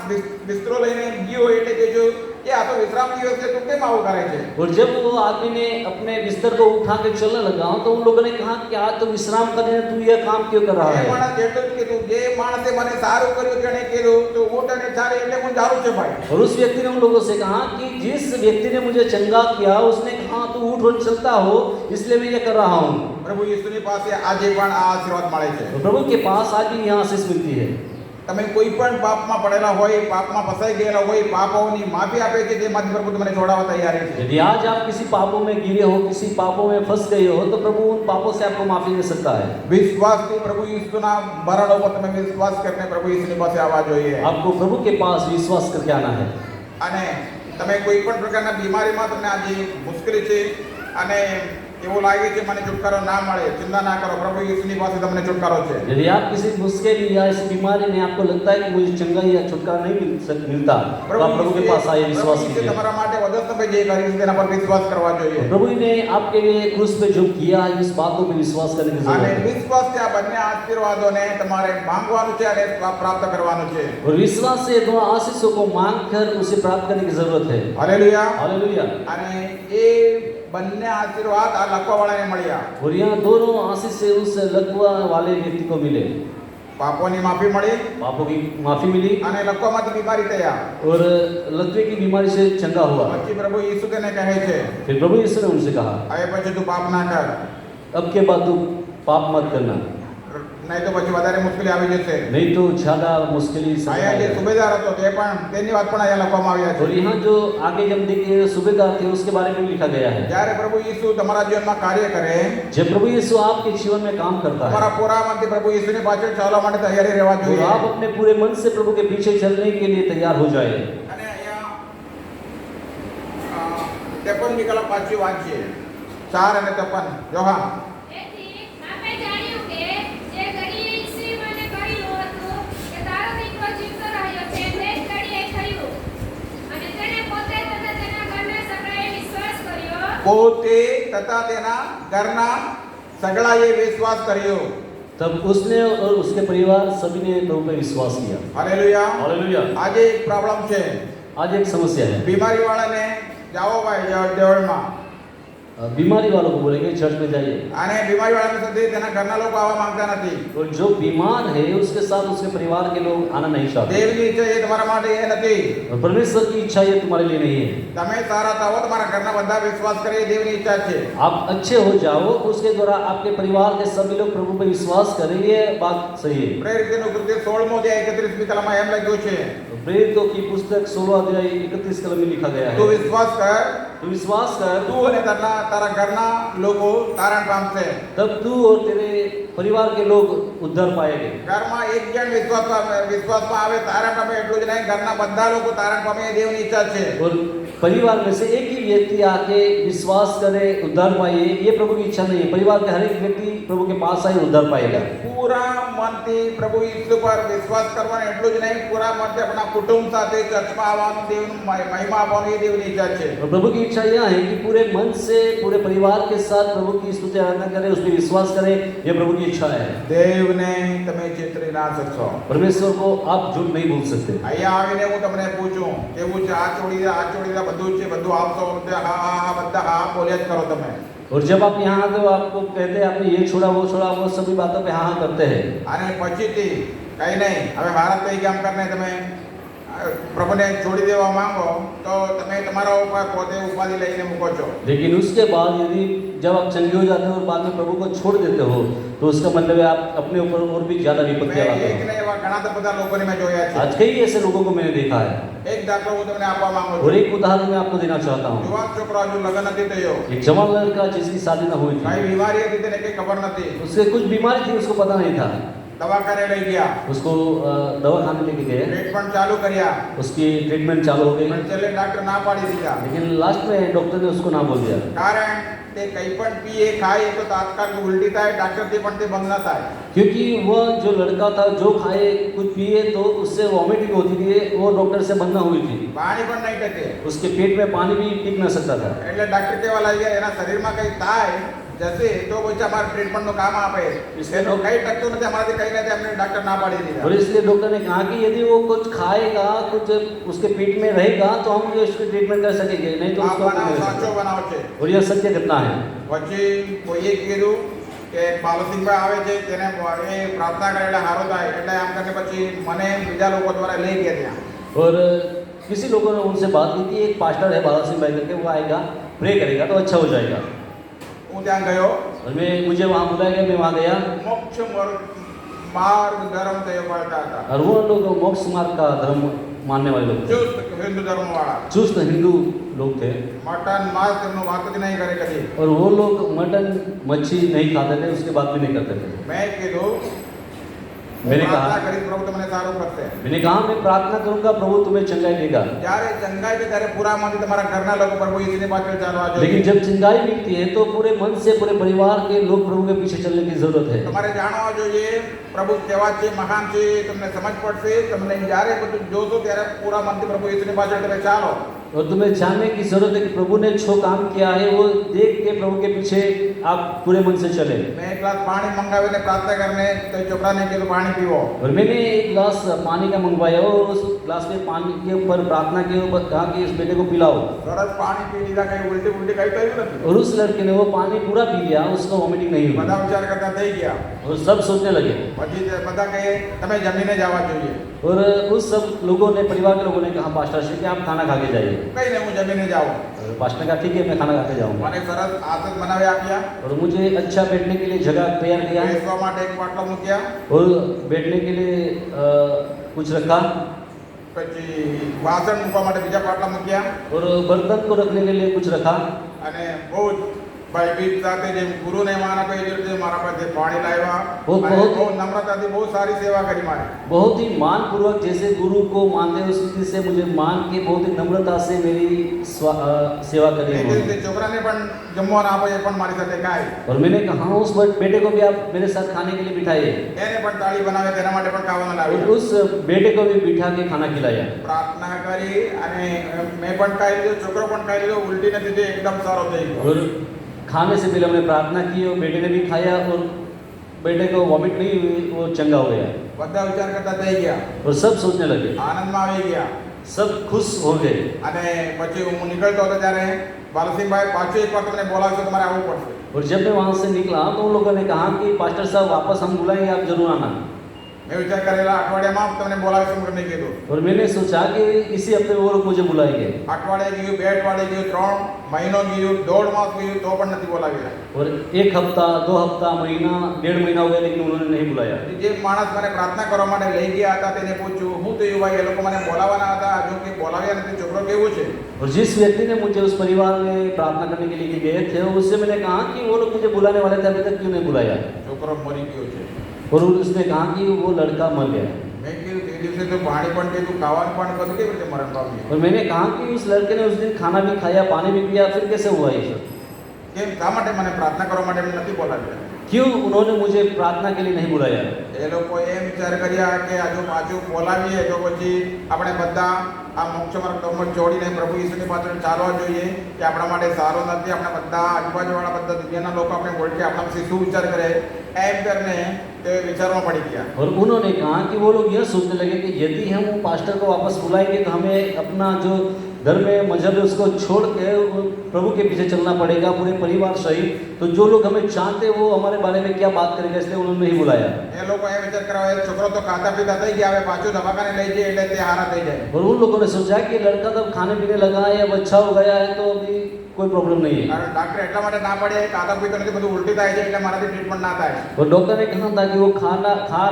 બિસ્તરો લઈને ગયો એટલે કે જો કે આ તો વિશ્રામ દિવસ છે તો કેમ આવું કરે છે? और जब वो आदमी ने अपने बिस्तर को उठा के चलने लगा तो उन लोगों ने कहा कि आज तो विश्राम करने तू यह काम क्यों कर रहा એ है? માણસ એટલું જ કીધું જે માણસે મને સારું કર્યું તેણે કીધું તો ઊંટ અને ચાલે એટલે હું જાઉં છું ભાઈ. और उस व्यक्ति ने उन लोगों से कहा कि जिस व्यक्ति ने मुझे चंगा किया उसने कहा तू उठ और चलता हो, इसलिए मैं ये कर रहा हूँ. પ્રભુ ઈસુની પાસે આજે પણ આ આશીર્વાદ મળે છે. तो प्रभु के पास आज भी यहाँ आशीष मिलती है. તમે કોઈ પણ પાપમાં પડેલા હોય, પાપમાં ફસાઈ ગયેલા હોય, પાપોની માફી આપે છે, તેમાંથી પ્રભુ તમને છોડાવવા તૈયાર છે. यदि आज आप किसी पापों में गिरे हो, किसी पापों में फंस गए हो, तो प्रभु उन पापों से आपको माफी दे सकता है. વિશ્વાસથી પ્રભુ ઈસુના મરણ ઉપર તમે વિશ્વાસ કરીને પ્રભુ ઈસુની પાસે આવવા જોઈએ. आपको प्रभु के पास विश्वास करके आना है. અને તમે કોઈ પણ પ્રકારના બીમારીમાં તમને આજે મુશ્કેલી છે અને એવું લાગે છે મને છુટકારો ના મળે, ચિંતા ના કરો, પ્રભુ ઈસુની પાસે તમને છુટકારો છે. यदि आप किसी मुश्किल या इस बीमारी में आपको लगता है कि मुझे चंगाई या छुटकारा नहीं मिलता, तो आप प्रभु के पास आइए, विश्वास ઈસુએ कीजिए. તમારા માટે વધુ સમય જે કર્યું છે તેના પર વિશ્વાસ કરવા જોઈએ. प्रभु ने आपके लिए क्रूस पे जो किया है, इस बातों पे विश्वास करने की અને जरूरत है. વિશ્વાસથી આ બંને આશીર્વાદોને તમારે માંગવાનું છે અને પ્રાપ્ત કરવાનું છે. और विश्वास से दोनों आशीषों को मांग कर उसे प्राप्त करने की जरूरत है. હાલેલુયા. हालेलुया. અને એ બંને આશીર્વાદ આ લખવાવાળાને મળ્યા. और यहाँ दोनों आशीष से उस लकवा वाले व्यक्ति को मिले. પાપોની માફી મળી पापों की माफी मिली અને લખવામાંથી બીમારી થયા. और लकवे की बीमारी से चंगा हुआ. પછી પ્રભુ ઈસુ તેને કહે છે फिर प्रभु यीशु ने उनसे कहा, હવે પછી તું પાપ ના કર, अब के बाद तू पाप मत करना, નહીં તો પછી વધારે મુશ્કેલી આવી જશે. नहीं तो ज्यादा मुश्किल समय અહીંયા જે आएगा. સુબેદાર હતો તે પણ તેની વાત પણ અહીંયા લખવામાં આવ્યા और છે. यहाँ जो आगे जब देखिए सूबेदार थे उसके बारे में भी लिखा गया है. જ્યારે પ્રભુ ઈસુ તમારા જીવનમાં કાર્ય કરે जब प्रभु यीशु आपके जीवन में काम करता તમારા है પૂરા મનથી પ્રભુ ઈસુની પાછળ ચાલવા માટે તૈયારી રહેવા और જોઈએ. आप अपने पूरे मन से प्रभु के पीछे चलने के लिए तैयार हो जाए. અને અહીંયા 53 કલમ પાછી વાંચીએ 4 અને 53 જોહા. તેથી આપણે જાણ્યું કે જે ઘડીએ ઈસુએ મને કહ્યું હતું કે તારો દીકરો જીવતો રહ્યો છે, તે જ ઘડીએ થયું. અને તેણે પોતે તથા તેના ઘરના સગળાએ વિશ્વાસ કર્યો. પોતે તથા તેના ઘરના સગળાએ વિશ્વાસ કર્યો. तब उसने और उसके परिवार सभी ने प्रभु पे विश्वास किया. હાલેલુયા. हालेलुया. આજે એક પ્રોબ્લેમ છે. आज एक समस्या है. બીમારીવાળાને જાઓ ભાઈ દેવળમાં, बीमारी वालों को बोलेंगे चर्च में जाइए. અને બીમારીવાળાની સાથે તેના ઘરના લોકો આવવા માંગતા નથી. और जो बीमार है उसके साथ उसके परिवार के लोग आना नहीं चाहते. દેવની ઈચ્છા એ તમારા માટે એ નથી. और परमेश्वर की इच्छा ये तुम्हारे लिए नहीं है. તમે સારા થાઓ, તમારા ઘરના બધા વિશ્વાસ કરે, એ દેવની ઈચ્છા છે. आप अच्छे हो जाओ, उसके द्वारा आपके परिवार के सभी लोग प्रभु पे विश्वास करें, ये बात सही है. પ્રેરિતોનું કૃત્ય 16મો અધ્યાય 31મી કલમમાં એમ લખ્યું છે प्रेरितों की पुस्तक 16 अध्याय 31 कलम में लिखा गया તું है, વિશ્વાસ કર, तू विश्वास कर, તું અને તારા ઘરના લોકો તારણ પામશે. तब तू और तेरे परिवार के लोग उद्धार पाएंगे. ઘરમાં એક જણ વિશ્વાસમાં આવે તારણ પામે એટલું જ નહીં, ઘરના બધા લોકો તારણ પામે એ દેવની ઈચ્છા છે. और परिवार में से एक ही व्यक्ति आके विश्वास करे, उद्धार पाए, ये प्रभु की इच्छा नहीं है. परिवार के हर एक व्यक्ति प्रभु के पास आए, उद्धार पाएगा. પૂરા મનથી પ્રભુ ઈસુ પર વિશ્વાસ કરવાનો એટલું જ નહીં, પૂરા મનથી આપણા કુટુંબ સાથે ચર્ચમાં આવવાનું, દેવનું મહિમા આપવાનું એ દેવની ઈચ્છા છે. और प्रभु की इच्छा यह है कि पूरे मन से पूरे परिवार के साथ प्रभु की स्तुति आराधना करें, उस पर विश्वास करें, ये प्रभु की इच्छा है. દેવને તમે ચેતરી ના શકશો. परमेश्वर को आप झूठ नहीं बोल सकते. અહીંયા આવીને હું તમને પૂછું કેવું છે, આ છોડી દે, બધું છે, બધું આપશો, હા હા હા બધા હા બોલ્યા જ કરો તમે. और जब आप यहाँ आते हो आपको कहते हैं आपने ये छोड़ा, वो सभी बातों पे हाँ करते हैं. અને પછીથી કઈ નહીં, હવે મારા કઈ કામ કરને તમે પ્રભુને છોડી દેવા માંગો તો તમે તમારા ઉપર પોતે ઉપાધિ લઈને મૂકો છો. लेकिन उसके बाद यदि जब आप चंगे हो जाते हो और बाद में प्रभु को छोड़ देते हो, तो उसका मतलब है आप अपने ऊपर और भी ज्यादा विपत्ति મેં लाते એક हो. ને એવા ઘણા તો બધા લોકોને મેં જોયા છે. आज कई ऐसे लोगों को मैंने देखा है. એક દાખલો હું તમને આપવા માંગુ और છું. एक उदाहरण मैं आपको देना चाहता हूँ. યુવાન છોકરો હજુ લગ્ન નથી થયો, एक जवान लड़का जिसकी शादी न हुई કઈ थी, બીમારી હતી તેને કઈ ખબર નથી, उसके कुछ बीमारी थी, उसको पता नहीं था. દવાખાને લઈ ગયા, उसको दवा खाने लेके गए, ટ્રીટમેન્ટ ચાલુ કર્યા, उसकी ट्रीटमेंट चालू हो गई, પણ છેલ્લે ડોક્ટર ના પાડી દીધા. लेकिन लास्ट में डॉक्टर ने उसको ना बोल दिया, કારણ તે કંઈ પણ પીએ ખાય તો તાત્કાલિક ઉલટી થાય, ડોક્ટરથી પણ તે બંધ ના થાય. क्योंकि वह जो लड़का था जो खाए कुछ पिए तो उससे वॉमिटिंग होती थी, वो डॉक्टर से बंद ना हुई थी, પાણી પણ નહીં ટકે. उसके पेट में पानी भी टिक ना सकता था। એટલે ડોક્ટર કહેવા લાગ્યા એના શરીરમાં કંઈ થાય જશે તો પછી અમારા ટ્રીટમેન્ટનું કામ આપે. એનો કંઈ ટકતું નથી, અમારાથી કંઈ નથી, અમને ડોક્ટર ના પાડી દીધા. और इसलिए डॉक्टर ने कहा कि यदि वो कुछ खाएगा, कुछ उसके पेट में रहेगा तो हम ये उसकी ट्रीटमेंट कर सकेंगे, नहीं तो આ उसको બનાવ नहीं कर સાચો सकते। બનાવ છે. और यह सत्य घटना है। પછી કોઈએ કીધું કે બાલસિંહભાઈ આવે છે તેને એ પ્રાર્થના કરે એટલે સારું થાય, એટલે આમ કરીને પછી મને બીજા લોકો દ્વારા લઈ ગયા ત્યાં. और किसी लोगों ने उनसे बात की कि एक पास्टर है बाला सिंह भाई करके, वो आएगा प्रे करेगा तो अच्छा हो जाएगा। હું ત્યાં ગયો, और मुझे वहाँ बुलाया गया, मैं वहाँ गया, મોક્ષ માર્ગ ધર્મ તે પાળતા હતા. और वो लोग मोक्ष मार्ग का धर्म मानने वाले लोग थे, ચુસ્ત હિન્દુ ધર્મવાળા. चुस्त हिंदू लोग थे, મટન માંસ તેમનું વાત જ નહીં કરે કદી. और वो लोग मटन मच्छी नहीं खाते थे, उसके बाद भी नहीं करते थे। મેં કીધું मैंने પ્રાર્થના कहा કરીશ પ્રભુ તમને સારું કરશે. मैं प्रार्थना करूंगा प्रभु तुम्हें चंगाई देगा, જ્યારે ચંગાઈ છે ત્યારે પૂરા મનથી તમારા ઘરના લોકો પ્રભુ યીશુની પાછળ ચાલવા लेकिन જોઈએ. जब चंगाई मिलती है तो पूरे मन से पूरे परिवार के लोग प्रभु के पीछे चलने की जरूरत है। તમારે જાણવા જોઈએ પ્રભુ કેવા છે, મહાન છે, તમને સમજ પડશે. તમને જ્યારે બધું જોશો ત્યારે પૂરા મનથી પ્રભુ યીશુની પાછળ તમે ચાલો. और तुम्हें जानने की जरूरत है कि प्रभु ने जो काम किया है वो देख के प्रभु के पीछे आप पूरे मन से चले। મેં એક ગ્લાસ પાણી મંગાવીને પ્રાર્થના કરીને તો એ છોકરાને કીધું પાણી પીવો. और मैंने एक गिलास पानी का मंगवाया और उस गिलास में पानी के ऊपर प्रार्थना के ऊपर कहा कि इस बेटे को पिलाओ, સરસ પાણી પી લીધા, કઈ ઉલટી ઉલટી કઈ થયું નથી. और उस लड़के ने वो पानी पूरा पी लिया, उसको वॉमिटिंग नहीं हुई। બધા વિચાર કરતા થઈ ગયા. और सब सोचने लगे, પછી તે બધા કહે તમે જમીને જવા જોઈએ. और उस सब लोगों ने, परिवार के लोगों ने कहा पास्टर से कि आप खाना खा के जाइए। કઈ નહીં હું જમીને જાઉં. और पास्टर ने कहा ठीक है मैं खाना खा के जाऊंगा, મને સરસ આસન બનાવી આપ્યા, और मुझे अच्छा बैठने के लिए जगह तैयार किया, બેસવા માટે એક પાટલો મૂક્યા, और बैठने के लिए कुछ रखा, પછી વાસણ મૂકવા માટે બીજા પાટલા મૂક્યા, और बर्तन को रखने के लिए कुछ रखा, અને બહુ ભયભીત સાથે જે ગુરુને મારા કહી દીધું મારા પાસે પાણી લાવ્યા. બહુ અને બહુ નમ્રતાથી બહુ સારી સેવા કરી મારે. बहुत ही मान पूर्वक जैसे गुरु को मानते हैं उस रीति से मुझे मान के बहुत ही नम्रता से मेरी सेवा करी એ उन्होंने। રીતે છોકરાને પણ જમવાનું આપે, એ પણ મારી સાથે ખાય. और मैंने कहा हाँ उस बेटे को भी आप मेरे साथ खाने के लिए बिठाइए, એને પણ તાળી બનાવે તેના માટે પણ ખાવાનું और લાવ્યા. उस बेटे को भी बिठा के खाना खिलाया। પ્રાર્થના કરી અને મેં પણ ખાઈ લીધું, છોકરો પણ ખાઈ લીધો, ઉલટી નથી થઈ, એકદમ સારો થઈ ગયો. और खाने से पहले हमने प्रार्थना की और बेटे ने भी खाया और बेटे को वॉमिट नहीं हुई, वो चंगा हो गया। બધા વિચાર કરતા થઈ ગયા, और सब सोचने लगे, આનંદમાં આવી ગયા. सब खुश हो गए। અને પછી હું નીકળતો હતો ત્યારે બાલસિંહભાઈ પાછું એકવાર તમને બોલાવશો, તમારે આવવું પડશે. और जब मैं वहाँ से निकला तो उन लोगों ने कहा कि पास्टर साहब वापस हम बुलाएंगे, आप जरूर आना। મેં વિચાર કરેલા અઠવાડિયામાં તમને બોલાવીશું કરીને કીધું. और मैंने सोचा कि इसी हफ्ते वो लोग मुझे बुलाएंगे। અઠવાડિયે ગયું, 2 અઠવાડિયે ગયું, 3 મહિનો ગયું, 1.5 માસ ગયું, તો પણ નથી બોલાવ્યા. और एक हफ्ता, 2 हफ्ता, महीना, 1.5 महीना हो गया लेकिन उन्होंने नहीं बुलाया। જે માણસ મને પ્રાર્થના કરવા માટે લઈ ગયા હતા તેને પૂછ્યું હું થયું ભાઈ, એ લોકો મને બોલાવવાના હતા, હજુ કે બોલાવ્યા નથી, છોકરો કેવું છે? और जिस व्यक्ति ने मुझे उस परिवार में प्रार्थना करने के लिए गए थे उससे मैंने कहा कि वो लोग मुझे बुलाने वाले थे, अभी तक क्यों नहीं बुलाया? છોકરો મરી ગયો છે. और उसने कहा कि वो लड़का मर गया। મેં કીધું તે દિવસે તો પાણી પણ પીધું, ખાવાનું પણ બધું, કેવી રીતે મરણ પામ્યું? और मैंने कहा कि उस लड़के ने उस दिन खाना भी खाया, पानी भी पिया, फिर कैसे हुआ ये सब? કેમ શા માટે મને પ્રાર્થના કરવા માટે એમને નથી બોલાવ્યા? क्यों उन्होंने मुझे प्रार्थना के लिए नहीं बुलाया? એ લોકો એમ વિચાર કર્યા કે હજુ પાછું બોલાવીએ તો પછી આપણે બધા આ મોક્ષ માર્ગ ડોમર છોડીને પ્રભુ ઈસુની પાછળ ચાલવા જોઈએ, કે આપણા માટે સારો નથી. આપણા બધા આજુબાજુવાળા બધા દુનિયાના લોકો આપણે બોલકે આપણા વિશે શું વિચાર કરે, એમ કરીને તે વિચારમાં પડી ગયા. और उन्होंने कहा कि वो लोग यह सोचने लगे कि यदि हम पास्टर को वापस बुलाएंगे तो हमें अपना जो धर्म है, मजहब है, उसको छोड़ के प्रभु के पीछे चलना पड़ेगा, पूरे परिवार सहित। तो जो लोग हमें जानते वो हमारे बारे में क्या बात करेंगे, इसलिए उन्होंने नहीं बुलाया। એ લોકો એમ વિચાર કરાવે છોકરો તો ખાતા પીતા થઈ ગયા, હવે પાછું દવાખાને લઈ જઈએ એટલે તે હારા થઈ જાય. और उन लोगों ने सोचा कि लड़का तब खाने पीने लगा है, अब अच्छा हो गया है, तो अभी कोई प्रॉब्लम नहीं है। કારણ ડાક્ટર એટલા માટે ના પાડે ખાતા પીતો નથી બધું ઉલટી થાય છે એટલે મારાથી ટ્રીટમેન્ટ ના થાય। और डॉक्टर ने कहा था कि वो खा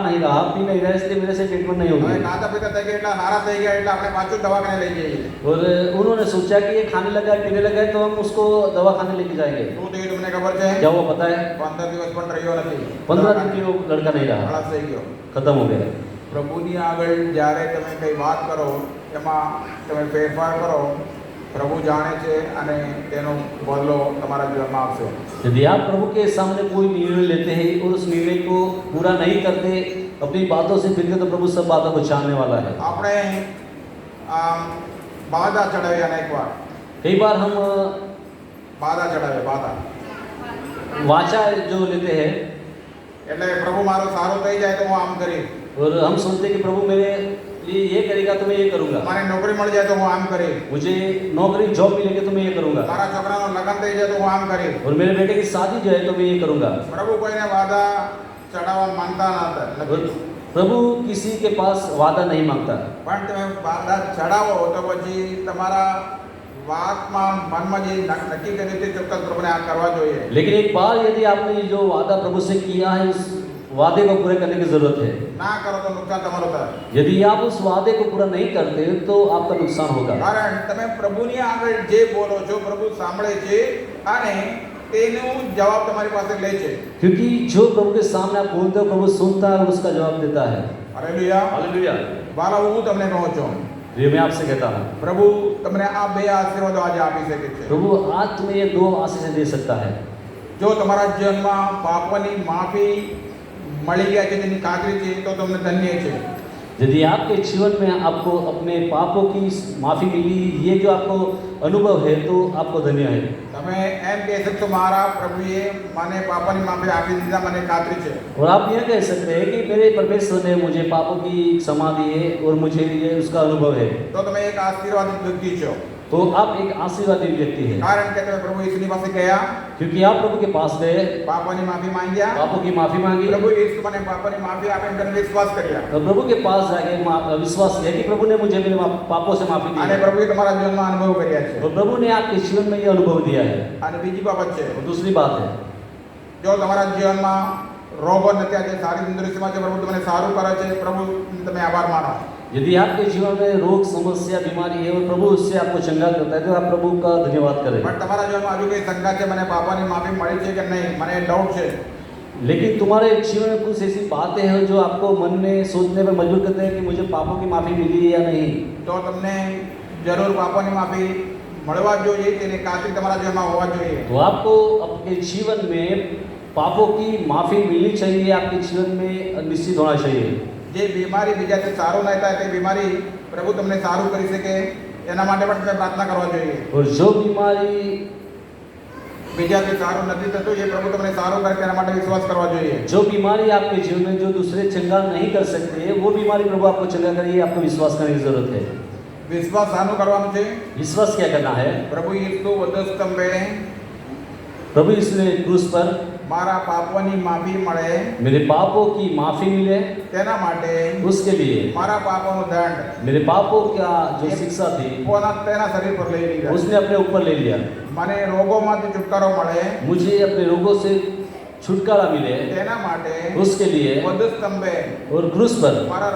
नहीं रहा, पी नहीं रहा, इसलिए मेरे से ट्रीटमेंट नहीं હવે होगी। ખાતા પીતા થઈ ગયા એટલે હારા થઈ ગયા એટલે આપણે પાછું દવાખાને લઈ જઈએ। और उन्होंने सोचा कि ये खाने लगा है, पीने लगा है, तो हम उसको दवा खाने लेके जाएंगे। શું થયું તમને ખબર છે? क्या वो पता है? 15 દિવસ પણ રહ્યો નથી। 15 दिन की वो लड़का नहीं रहा, ખલાસ થઈ ગયો। खत्म हो गया। પ્રભુની આગળ જ્યારે તમે કંઈ વાત કરો એમાં તમે ફેરફાર કરો, પ્રભુ જાણે છે અને તેનો બદલો તમારા જીવનમાં આવશે। यदि आप प्रभु के सामने कोई निर्णय लेते हैं और उस निर्णय को पूरा नहीं करते, अपनी बातों से फिरते, तो प्रभु सब बातों को जानने वाला है। આપણે બાધા ચડાવી અનેક વાર कई बार हम બાધા ચડાવે બાધા वाचा जो लेते हैं એટલે પ્રભુ મારો સારો થઈ જાય તો હું આમ કરીશ, और हम सोचते हैं कि प्रभु मेरे लिए ये करेगा तो मैं ये करूंगा, મને નોકરી મળી જાય તો હું આમ કરીશ, मुझे नौकरी जॉब मिलेगी तो मैं ये करूंगा, મારા છોકરાનો લગ્ન થઈ જાય તો હું આમ કરીશ। और मेरे बेटे की शादी जो है तो मैं ये करूंगा। પ્રભુ કોઈને વાદા ચડાવવા માંગતા और નથી, प्रभु किसी के पास वादा नहीं मांगता। પણ તમે વાદા ચડાવો તો પછી તમારા વાતમાં મનમાં જે નક્કી કર્યું તે ચોક્કસ પ્રભુને આ કરવા જોઈએ। लेकिन एक बार यदि आपने ये जो वादा प्रभु से किया है, उस वादे को पूरे करने की जरूरत है। ના કરો તો નુકસાન તમારું થાય, यदि आप उस वादे को पूरा नहीं करते तो आपका नुकसान होगा। કારણ તમે પ્રભુની આગળ જે બોલો છો પ્રભુ સાંભળે છે અને તેનો જવાબ તમારી પાસે લે છે। क्योंकि जो प्रभु के सामने आप बोलते हो, प्रभु सुनता है और उसका जवाब देता है। હાલેલુયા। हालेलुया। બાળા હું તમને કહું છું, ये मैं आपसे कहता हूँ, પ્રભુ તમને આ બે આશીર્વાદો આજે આપી શકે છે। प्रभु आज तुम्हें ये 2 आशीष दे सकता है। જો તમારા જીવનમાં પાપની માફી મળી ગયા છે તેની ખાતરી છે તો તમને ધન્ય છે। यदि आपके जीवन में आपको अपने पापों की माफी मिली, ये जो आपको अनुभव है, तो आपको धन्य है। તમે એમ કહી શકશો મારા પ્રભુએ મને પાપની માફી આપી દીધા, મને ખાતરી છે। और आप यह कह सकते हैं कि मेरे परमेश्वर ने मुझे पापों की क्षमा दी है और मुझे ये उसका अनुभव है। તો તમે એક આશીર્વાદિત વ્યક્તિ છો, तो आप एक आशीर्वादी व्यक्ति हैं, કારણ કે તમે પ્રભુ ઈસુની પાસે ગયા, क्योंकि आप प्रभु के पास गए, પાપની માફી માંગ્યા, पापों की माफी मांगी, પ્રભુ ઈસુ મને પાપની માફી આપે એમ કરીને વિશ્વાસ કર્યા और प्रभु के पास जाके विश्वास किया कि प्रभु ने मुझे मेरे पापों से माफी दी અને है। પ્રભુએ તમારા જીવનમાં અનુભવ કર્યા છે। और प्रभु ने आपके जीवन में ये अनुभव दिया है। અને બીજી બાબત છે, और दूसरी बात है, જો તમારા જીવનમાં રોગો નથી આજે સારી તંદુરસ્તીમાં છે, પ્રભુ તમને સારું કરે છે, પ્રભુ તમે આભાર માનો। यदि आपके जीवन में रोग समस्या बीमारी है और प्रभु उससे आपको चंगा करता है, तो आप प्रभु का धन्यवाद करें। પણ તમારા જીવનમાં હજુ કઈ શંકા છે, મને પાપાની માફી મળી છે કે નહીં, મને ડાઉટ છે, लेकिन तुम्हारे जीवन में कुछ ऐसी बातें हैं जो आपको मन में सोचने पर मजबूर करते हैं कि मुझे पापों की माफी मिली है या नहीं, તો તમને જરૂર પાપાની માફી મળવા જ જોઈએ, તેની ખાતરી તમારા જીવનમાં હોવા જોઈએ। तो आपको अपने जीवन में पापों की माफी मिलनी चाहिए, आपके जीवन में निश्चित होना चाहिए। જે બીમારી બીજાથી સારું નહીં થાય તે બીમારી પ્રભુ તમને સારું કરી શકે એના માટે પણ તમે પ્રાર્થના કરવા જોઈએ। और जो बीमारी બીજાથી સારું નથી થતું એ પ્રભુ તમને સારું કરે તેના માટે વિશ્વાસ કરવા જોઈએ। जो बीमारी आपके जीवन में जो दूसरे चंगा नहीं कर सकते, वो बीमारी प्रभु आपको चंगा करे, ये आपको विश्वास करने की जरूरत है। વિશ્વાસ શાનું કરવાનું છે? विश्वास क्या करना है? પ્રભુ ઈસુ વધસ્તંભે प्रभु इसने क्रूस पर મારા પાપોની માફી મળે मेरे पापों की माफी मिले, તેના માટે उसके लिए મારા પાપોનો દંડ मेरे पापों का जो शिक्षा थी તેના શરીર પર લઈ લીધા। उसने अपने ऊपर ले लिया। મને રોગોમાંથી છુટકારો મળે मुझे अपने रोगों से छुटकारा मिले, તેના માટે उसके लिए વધસ્તંભે और क्रूस पर મારા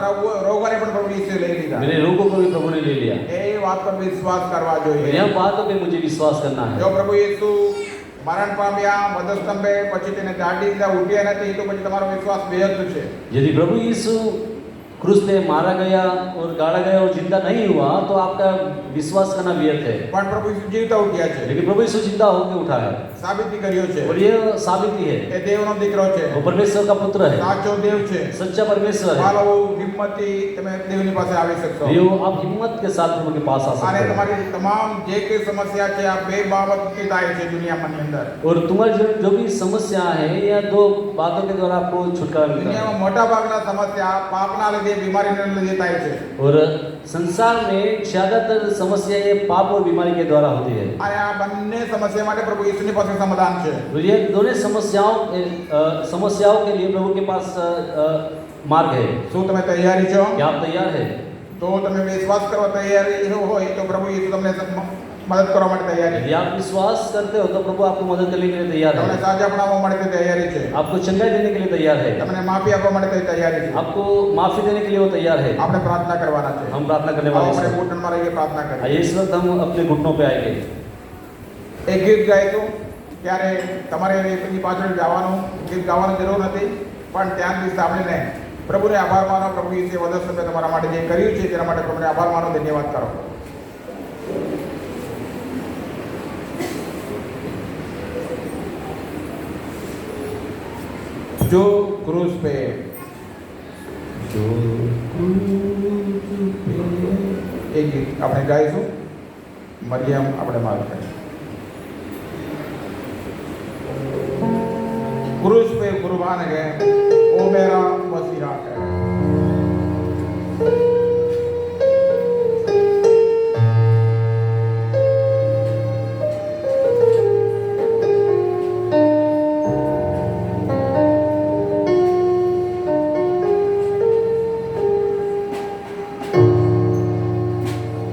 રોગોને પણ પ્રભુ ઈસુએ લઈ લીધા। मेरे रोगों को भी प्रभु ने ले लिया। એ વાત પર વિશ્વાસ કરવા જોઈએ। यह बातों पे मुझे विश्वास करना है। જો પ્રભુ ઈસુ મરણ પામ્યા વધસ્તંભે પછી તેને દાઢી દીધા ઉઠ્યા નથી તો પછી તમારો વિશ્વાસ બેહદ છે। यदि प्रभु यीशु क्रूस पे मारा गया और गाड़ा गया और जिंदा नहीं हुआ, तो आपका विश्वास करना व्यर्थ है। પણ પ્રભુ ઈસુ જીવતા ઉઠ્યા છે, लेकिन प्रभु यीशु जिंदा होकर उठा है સાબિતી કર્યો છે। और ये साबिती है, એ દેવનો દીકરો છે, वो परमेश्वर का पुत्र है, સાચો દેવ છે। सच्चा परमेश्वर है। બાળકો હિંમતથી તમે દેવની પાસે આવી શકશો यो आप हिम्मत के साथ प्रभु के पास आ અને सकते हैं। તમારી તમામ જે કઈ સમસ્યા છે આ બે બાબતથી થાય છે दुनियाમાં અંદર। और तुम्हारे जीवन में जो भी समस्या है, या 2 बातों के द्वारा आपको छुटकारा मिलता है। દુનિયામાં મોટા ભાગના સમસ્યા પાપના લીધે બીમારીના લીધે થાય છે और संसार में ज्यादातर समस्या ये पाप और बीमारी के द्वारा होती है। અને આ બંને સમસ્યા માટે પ્રભુ ઈસુની પાસે સમાધાન છે। तो ये दोनों समस्याओं के लिए प्रभु के पास मार्ग है। શું તમે તૈયારી છો? क्या आप तैयार है? તો તમે વિશ્વાસ કરવા તૈયારી હોય તો પ્રભુ ઈસુ તમને મદદ કરવા માટે તૈયારી यदि आप विश्वास करते हो तो प्रभु आपको मदद करने के लिए तैयार તમને है, સાજા આપવા માટે તૈયારી છે आपको चंगाई देने के लिए तैयार है, તમને माफी આપવા માટે તૈયારી છે आपको माफी देने के लिए वो तैयार है। આપણે प्रार्थना કરવાના છે हम प्रार्थना करने આવો वाले આપણે हैं। ઘૂંટણમાં રહીને प्रार्थना કરીએ आइए इस वक्त हम अपने घुटनों पे आएंगे। એક ગીત ગાઈશું ત્યારે તમારે એની પાછળ જવાનું ગીત ગાવાની જરૂર નથી પણ ત્યાંથી સાંભળીને પ્રભુને આભાર માનો પ્રભુ એ વધુ સમય તમારા માટે જે કર્યું છે તેના માટે પ્રભુને આભાર માનો ધન્યવાદ કરો जो क्रूज पे जो क्रूज पे एक गीत આપણે ગાઈશું મરિયમ આપણે માલ કરી क्रूज पे कुर्बान है ओ मेरा मसीहा है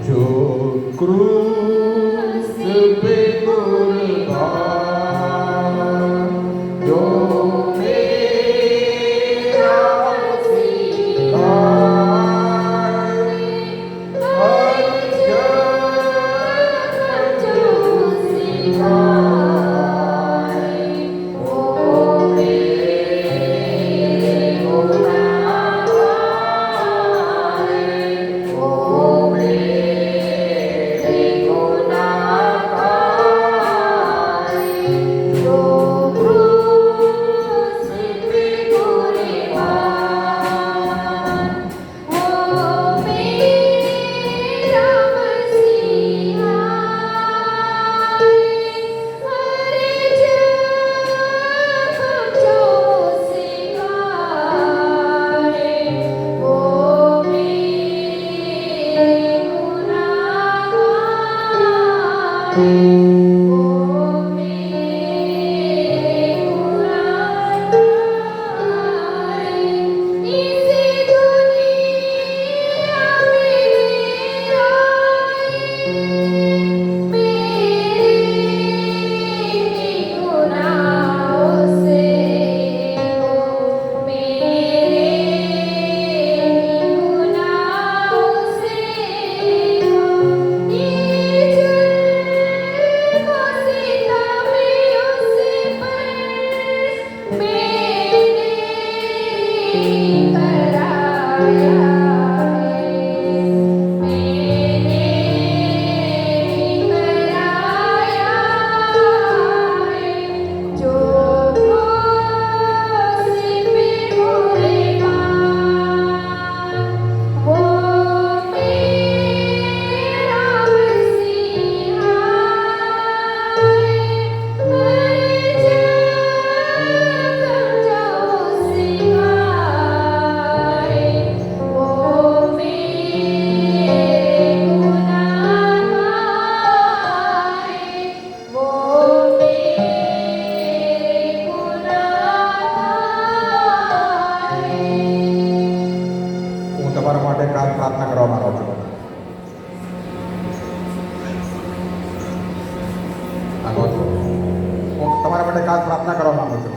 जो क्रूज पे कुर्बान जो मेरा मसीहा हर जगह जो सिखाए वो मेरे गुनाह वो मेरे गुनाह जो क्रूस पे कुर्बान वो मेरा मसीहा हर जगह जो सिखाए वो मेरे गुनाह वो मेरे गुनाह इस दुनिया में मेरे गुनाहों से मेरे गुनाहों से હું તમારા માટે ખાસ પ્રાર્થના કરવા માંગુ છું હું તમારા માટે ખાસ પ્રાર્થના કરવા માંગુ છું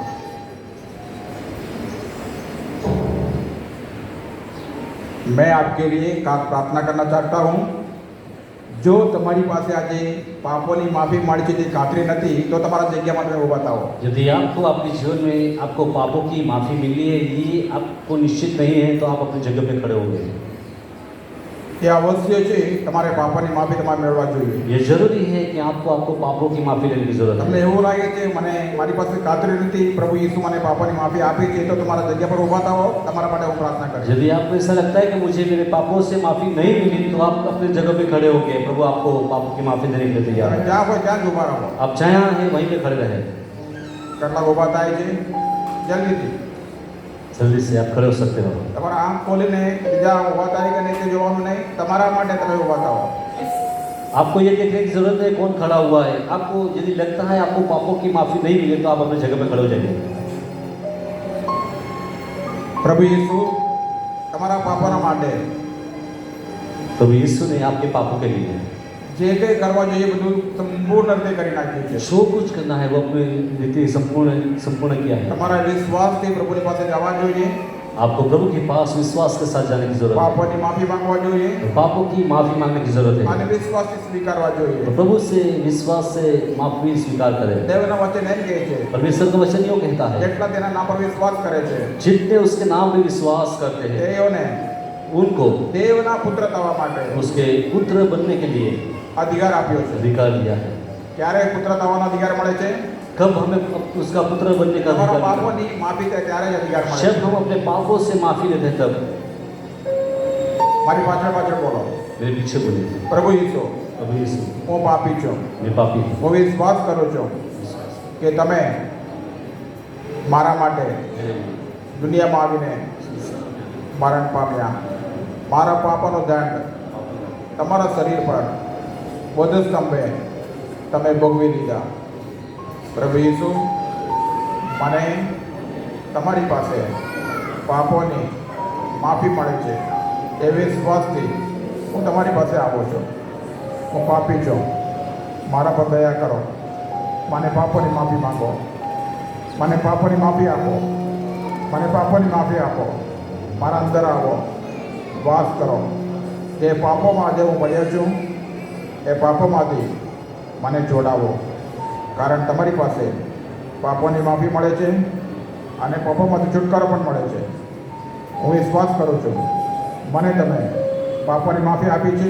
मैं आपके लिए खास प्रार्थना करना चाहता हूँ जो તમારી પાસે આજે પાપોની માફી મળી છે તે ખાતરી નથી તો તમારા જગ્યામાં તમે ઊભા થાઓ यदि आपको अपने जीवन में आपको पापों की माफी मिली है, ये आपको निश्चित नहीं है, तो आप अपनी जगह पे खड़े होंगे। એ અવશ્ય છે તમારે પાપોની માફી તમારે મેળવવા જોઈએ ये जरूरी है कि आपको पापों की माफी लेने की जरूरत તમને है। એવું લાગે છે મને મારી પાસે ખાતરી નથી પ્રભુ યीशु મને પાપોની માફી આપી છે તો તમારા જગ્યા પર ઊભા થાઓ તમારા માટે હું પ્રાર્થના કરીશ यदि आपको ऐसा लगता है कि मुझे मेरे पापों से माफी नहीं मिली, तो आप अपनी जगह पे खड़े होंगे। प्रभु आपको पापों की माफी देने के लिए तैयार તમે है। જ્યાં હોય ત્યાં જ ઊભા રહો आप जहाँ हैं वहीं पे खड़े रहे। કેટલા ઊભા થાય છે જલ્દીથી जल्दी से आप खड़े हो सकते हो। તમારા આંખ ખોલીને બીજા ઊભા થાય કે નીચે જોવાનું નહીં તમારા માટે તમે ઊભા થાઓ आपको ये देखने की जरूरत है कौन खड़ा हुआ है। आपको यदि लगता है आपको पापों की माफी नहीं मिली, तो आप अपनी जगह पे खड़े हो जाइए। પ્રભુ યीशु તમારા પાપોના માટે तो यीशु ने आपके पापों के लिए જે કંઈ કરવા જોઈએ એ બધું સંપૂર્ણ રીતે કરી નાખ્યું છે. जो कुछ करना है वो अपने रीति संपूर्ण किया है. તમારા વિશ્વાસથી પ્રભુની પાસે જવા જોઈએ, आपको प्रभु के पास विश्वास के साथ जाने की जरूरत है. પાપોની માફી માંગવા જોઈએ और पापों की माफी मांगने की जरूरत અને है. વિશ્વાસથી સ્વીકારવા જોઈએ. तो प्रभु से विश्वास से माफी स्वीकार करें. દેવના વચન એમ કહે છે, परमेश्वर का वचन यूँ कहता है, જેટલા તેના નામ પર વિશ્વાસ કરે છે जितने उसके नाम में विश्वास करते हैं તેઓને उनको દેવના પુત્ર થવા માટે उसके पुत्र बनने के लिए અધિકાર આપ્યો છે. अधिकार दिया है. ક્યારે પુત્ર થવાનો અધિકાર મળે છે? कब हमें उसका पुत्र बनने का તમારા अधिकार मिला? પાપોની માફી થાય ત્યારે જ અધિકાર મળે जब છે. हम अपने पापों से माफी लेते हैं तब. મારી પાછળ પાછળ બોલો, मेरे पीछे बोलिए, પ્રભુ ઈસુ, प्रभु यीशु, હું પાપી છું, मैं पापी हूँ. હું વિશ્વાસ કરું છું કે તમે મારા માટે દુનિયામાં આવીને મરણ પામ્યા. મારા પાપનો દંડ તમારા શરીર પર વધુ સ્તંભે તમે ભોગવી લીધા. પ્રભુ ઈસુ, મને તમારી પાસે પાપોની માફી મળે છે એ વિશ્વાસથી હું તમારી પાસે આવું છું. હું પાપી છું, મારા પર દયા કરો, મને પાપોની માફી માંગો, મને પાપોની માફી આપો, મને પાપોની માફી આપો. મારા અંદર આવો, વાસ કરો. જે પાપોમાં આજે હું પડ્યો છું એ પાપોમાંથી મને જોડાવો, કારણ તમારી પાસે પાપોની માફી મળે છે અને પાપોમાંથી છુટકારો પણ મળે છે. હું વિશ્વાસ કરું છું મને તમે પાપોની માફી આપી છે